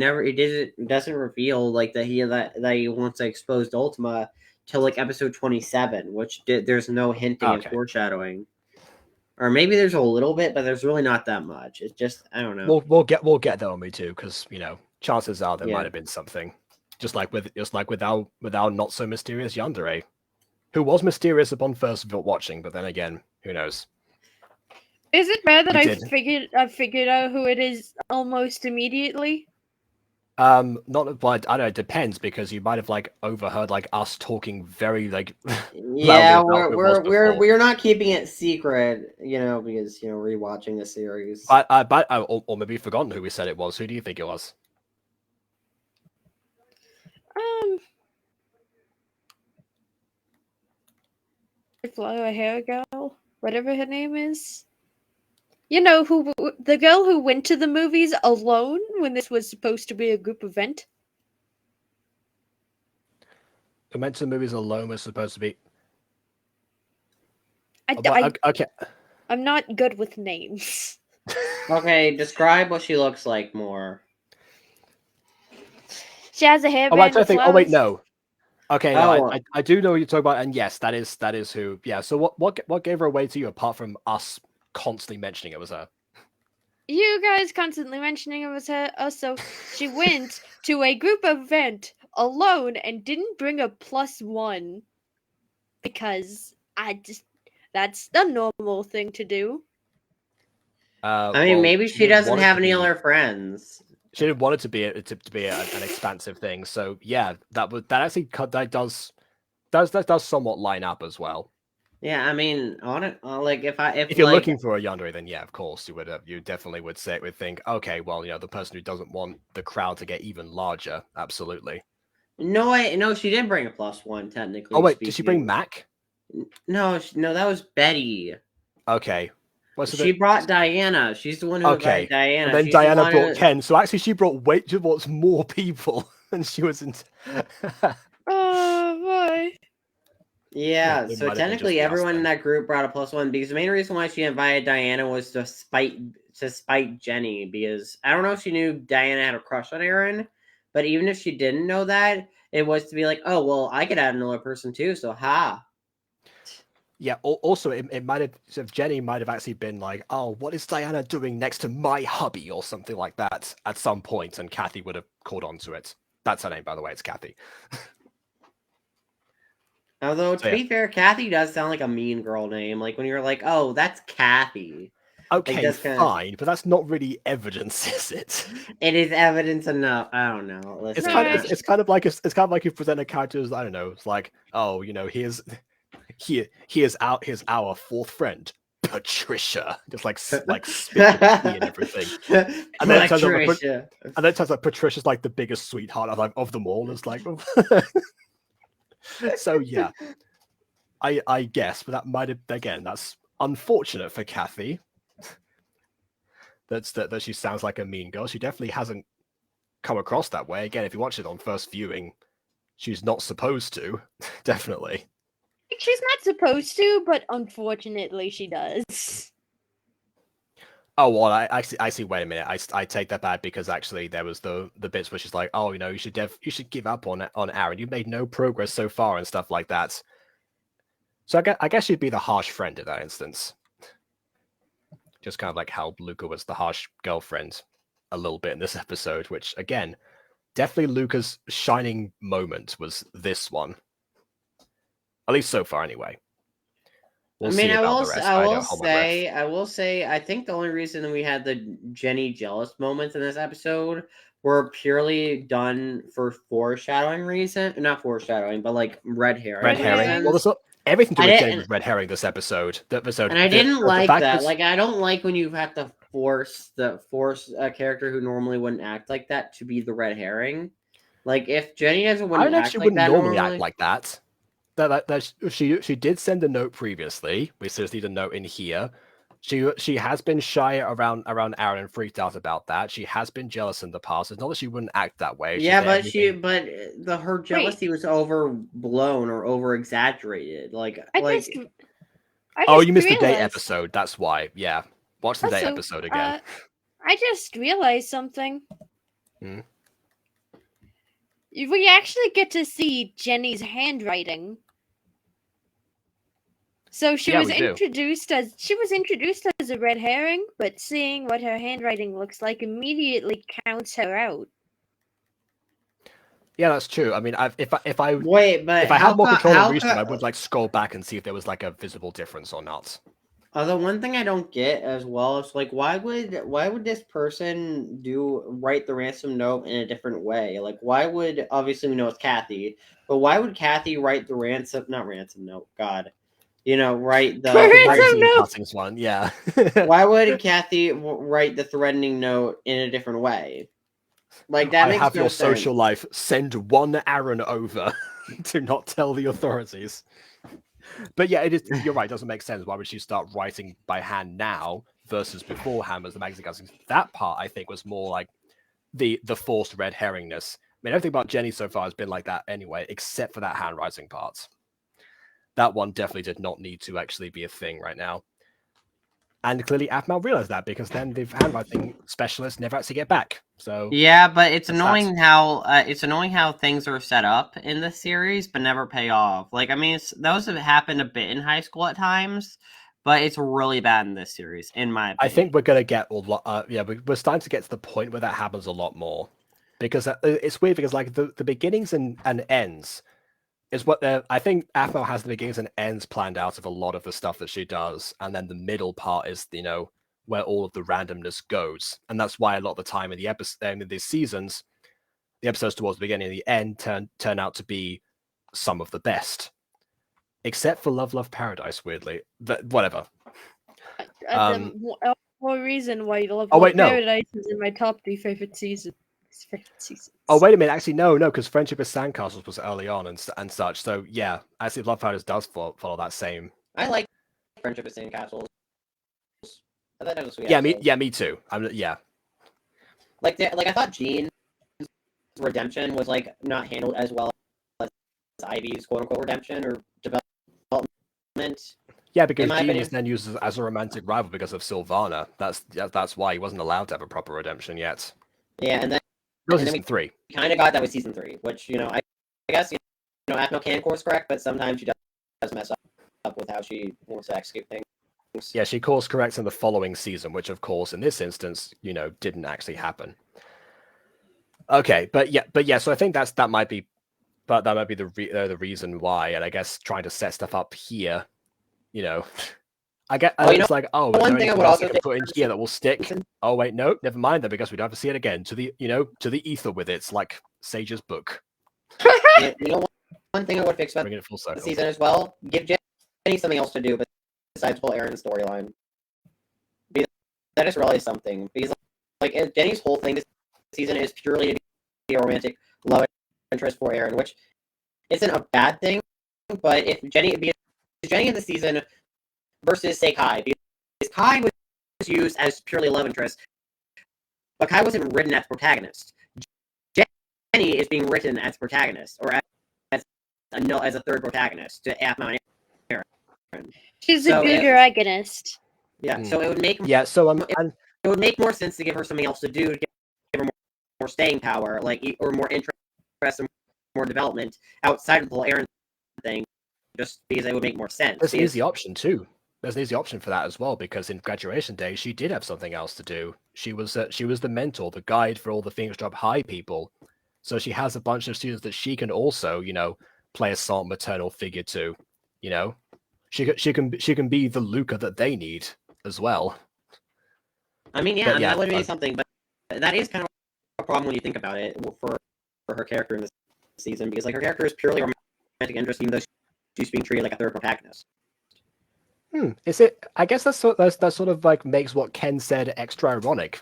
doesn't reveal like that he wants to expose the Ultima till like episode 27, which there's no hinting of foreshadowing. Or maybe there's a little bit, but there's really not that much. It's just, I don't know. We'll get there on me too, because chances are there might have been something. Just like with our not so mysterious yandere, who was mysterious upon first watching, but then again, who knows? Is it bad that I figured out who it is almost immediately? Not, but I don't know. It depends because you might have like overheard like us talking very like Yeah, loudly about who it was before. we're not keeping it secret, because rewatching the series. Or maybe forgotten who we said it was. Who do you think it was? Flower hair girl, whatever her name is. You know the girl who went to the movies alone when this was supposed to be a group event. Who went to the movies alone was supposed to be. Okay. I'm not good with names. Okay, describe what she looks like more. She has a hairband. I think. Oh wait, no. Okay, no, Oh. I do know what you're talking about, and yes, that is who. Yeah. So what gave her away to you apart from us constantly mentioning it was her? You guys constantly mentioning it was her. Also, she went to a group event alone and didn't bring a +1 because that's a normal thing to do. I mean, maybe she doesn't have any other friends. She didn't want it to be an expansive thing. So yeah, that actually does somewhat line up as well. Yeah, I mean, if you're looking for a yandere, then yeah, of course you definitely would think, okay, well, the person who doesn't want the crowd to get even larger, absolutely. No, she did bring a +1 technically. Oh wait, did she bring Mac? No, that was Betty. Okay. She brought Diana. She's the one who invited Diana. And then Diana brought Ken. So actually, she brought more people than she was in. Oh boy. Yeah, so technically everyone in that group brought a +1 because the main reason why she invited Diana was to spite Jenny, because I don't know if she knew Diana had a crush on Aaron, but even if she didn't know that, it was to be like, oh well, I could add another person too, so ha. Yeah, also it might have, so Jenny might have actually been like, oh, what is Diana doing next to my hubby or something like that at some point, and Kathy would have caught on to it. That's her name, by the way, it's Kathy. Although, to be fair, Kathy does sound like a mean girl name. Like, when you're like, oh, that's Kathy. Okay, fine, but that's not really evidence, is it? It is evidence enough. I don't know. It's kind of like you present a character as, I don't know, it's like, oh, here's our fourth friend, Patricia. Just like spit and everything. And then it turns out Patricia's like the biggest sweetheart of them all. It's like, so yeah, I guess, but that might have, again, that's unfortunate for Kathy. That she sounds like a mean girl. She definitely hasn't come across that way. Again, if you watch it on first viewing, she's not supposed to. Definitely. She's not supposed to, but unfortunately she does. Oh, well, I see. Wait a minute. I take that back because actually there was the bits where she's like, oh, you should give up on Aaron. You made no progress so far and stuff like that. So I guess she'd be the harsh friend in that instance. Just kind of like how Luca was the harsh girlfriend a little bit in this episode, which again, definitely Luca's shining moment was this one. At least so far, anyway. We'll see about the rest. I will say, I think the only reason we had the Jenny jealous moments in this episode were purely done for foreshadowing reason. Not foreshadowing, but like red herring. Red herring. Well, everything to do with Jenny was red herring this episode. And I didn't like that. Like, I don't like when you have to force a character who normally wouldn't act like that to be the red herring. Like, if Jenny doesn't want to act like that, normally act like that. That she did send a note previously. We just need a note in here. She has been shy around Aaron and freaked out about that. She has been jealous in the past. It's not that she wouldn't act that way. Yeah, but her jealousy was overblown or over exaggerated. You missed the date episode. That's why. Yeah, watch the date episode again. I just realized something. Hmm? We actually get to see Jenny's handwriting. So she was introduced as a red herring, but seeing what her handwriting looks like immediately counts her out. Yeah, that's true. I mean, if I had more control of reason, I would scroll back and see if there was a visible difference or not. The one thing I don't get as well is like why would this person write the ransom note in a different way? Like why would obviously we know it's Kathy, but why would Kathy write the not ransom note? God, write the cuttings one. Yeah. Why would Kathy write the threatening note in a different way? Like that I makes have no your sense. social life. Send one Aaron over. Do not tell the authorities. But yeah, it is. You're right. It doesn't make sense. Why would she start writing by hand now versus beforehand as the magazine cuttings? That part I think was more like the forced red herringness. I mean, everything about Jenny so far has been like that anyway, except for that handwriting part. That one definitely did not need to actually be a thing right now. And clearly, Aphmau realized that because then the handwriting specialist never actually get back. So yeah, but it's annoying how things are set up in the series, but never pay off. Like I mean, those have happened a bit in high school at times, but it's really bad in this series, in my opinion. I think we're gonna get a lot. We're starting to get to the point where that happens a lot more, because it's weird because like the beginnings and ends is what I think Aphmau has the beginnings and ends planned out of a lot of the stuff that she does, and then the middle part is where all of the randomness goes, and that's why a lot of the time in the episode in these seasons, the episodes towards the beginning and the end turn out to be some of the best, except for Love Paradise. Weirdly, but whatever. More reason why Love no. Paradise is in my top 3 favorite seasons. Oh wait a minute, actually no, because Friendship with Sandcastles was early on and such. So yeah, actually Love Paradise does follow that same. I like Friendship with Sandcastles. I thought that was sweet. Me too. Like I thought Jean's redemption was like not handled as well as Ivy's quote unquote redemption or development. Yeah, because Jean is then used as a romantic rival because of Sylvana. That's why he wasn't allowed to have a proper redemption yet. Yeah, and then season 3. We kind of got that with season 3, which I guess Aphmau can course correct, but sometimes she does mess up with how she wants to execute things. Yeah, she course corrects in the following season, which of course in this instance, didn't actually happen. Okay, but yeah, so I think that might be the reason why, and I guess trying to set stuff up here, I get it's like, one thing I would also put in here that will stick. Oh wait, no, never mind then, because we don't have to see it again. To the ether with it. It's like Sage's book. One thing I would fix about the season as well: give Jenny something else to do besides pull Aaron's storyline. That is really something, because like Jenny's whole thing this season is purely to be a romantic love interest for Aaron, which isn't a bad thing. But if Jenny in the season versus say Kai, because Kai was used as purely love interest, but Kai wasn't written as protagonist. Jenny is being written as protagonist, or as a third protagonist to Aphmau and Aaron. She's a good agonist. Yeah, so it would make it would make more sense to give her something else to do, to give her more staying power, or more interest and more development outside of the whole Aaron thing, just because it would make more sense. There's an easy option too. There's an easy option for that as well, because in graduation day she did have something else to do. She was the mentor, the guide for all the Phoenix Drop High people. So she has a bunch of students that she can also, play a sort maternal figure to. She can be the Luca that they need as well. I mean, yeah, that would be something, but that is kind of a problem when you think about it for her character in this season, because like her character is purely romantic interest, even though she's being treated like a third protagonist. Is it? I guess that sort of like makes what Ken said extra ironic.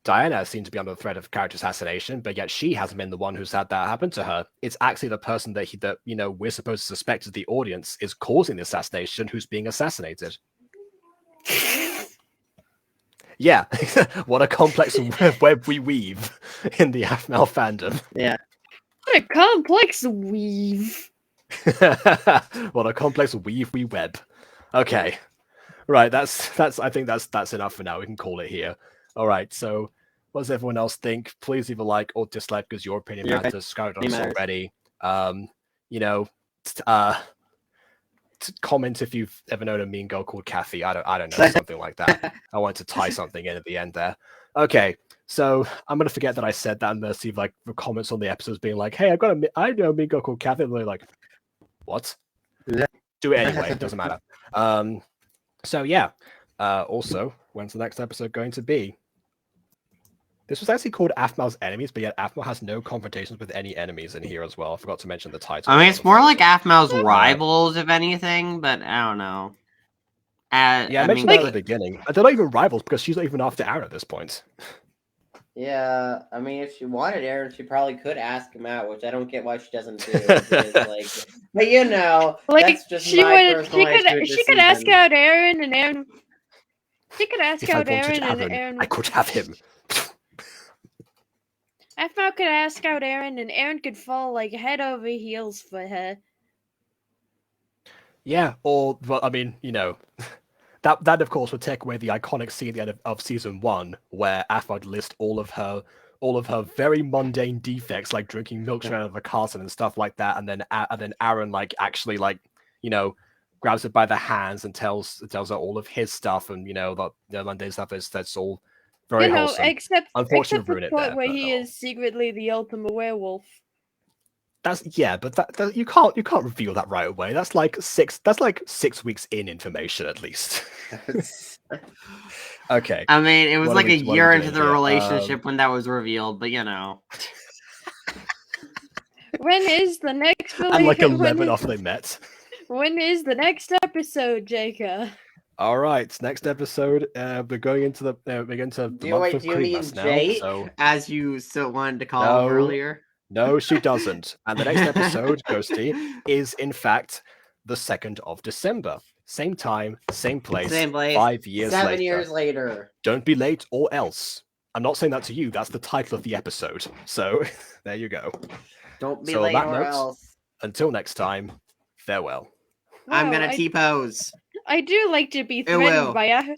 Diana seems to be under the threat of character assassination, but yet she hasn't been the one who's had that happen to her. It's actually the person that we're supposed to suspect as the audience is causing the assassination who's being assassinated. Yeah, what a complex web we weave in the Aphmau fandom. Yeah, what a complex weave. What a complex weave we web. Okay, right. That's. I think that's enough for now. We can call it here. All right. So, what does everyone else think? Please leave a like or dislike, because your opinion matters. Scout on us already. Comment if you've ever known a mean girl called Kathy. I don't know, something like that. I want to tie something in at the end there. Okay. So I'm gonna forget that I said that, and receive like the comments on the episodes being like, "Hey, I know a mean girl called Kathy." And they're like, "What?" Do it anyway. It doesn't matter. So yeah. Also, when's the next episode going to be? This was actually called Aphmau's Enemies, but yet Aphmau has no confrontations with any enemies in here as well. I forgot to mention the title. I mean, it's more like Aphmau's rivals, if anything, but I don't know. Yeah, I mentioned that at the beginning. They're not even rivals because she's not even after Aaron at this point. Yeah, I mean, if she wanted Aaron, she probably could ask him out, which I don't get why she doesn't do. Because, like, but you know, Like that's just she my would, personal she could ask out Aaron, and Aaron. She could ask If I out wanted Aaron, and Aaron. I could have him. Aphmau could ask out Aaron, and Aaron could fall like head over heels for her. Yeah, or well, I mean, you know, that of course would take away the iconic scene at the end of season 1, where Aphmau would list all of her very mundane defects, like drinking milk straight out of a carton and stuff like that, and then Aaron like actually like, you know, grabs her by the hands and tells her all of his stuff, and you know the mundane stuff that's all very wholesome. Except Unfortunately, the ruin it point there. where But he is secretly the ultimate werewolf. but that you can't reveal that right away. That's like 6 weeks in information at least. Okay. I mean, it was What like are we- a what are year we into doing the here? relationship when that was revealed, but you know. When is the next? And like 11 after they met. When is the next episode, Jacob? All right, next episode. We're going into the month of Do you mean Creedmas now. Jade, So as you still wanted to call him earlier? no, she doesn't. And the next episode, Ghosty, is in fact the 2nd of December. Same time, same place. 5 years 7 later. years later. Don't be late or else. I'm not saying that to you. That's the title of the episode. So there you go. Don't be So on late that or note, else. Until next time, farewell. I'm Wow, gonna T-pose. I do like to be It will. threatened by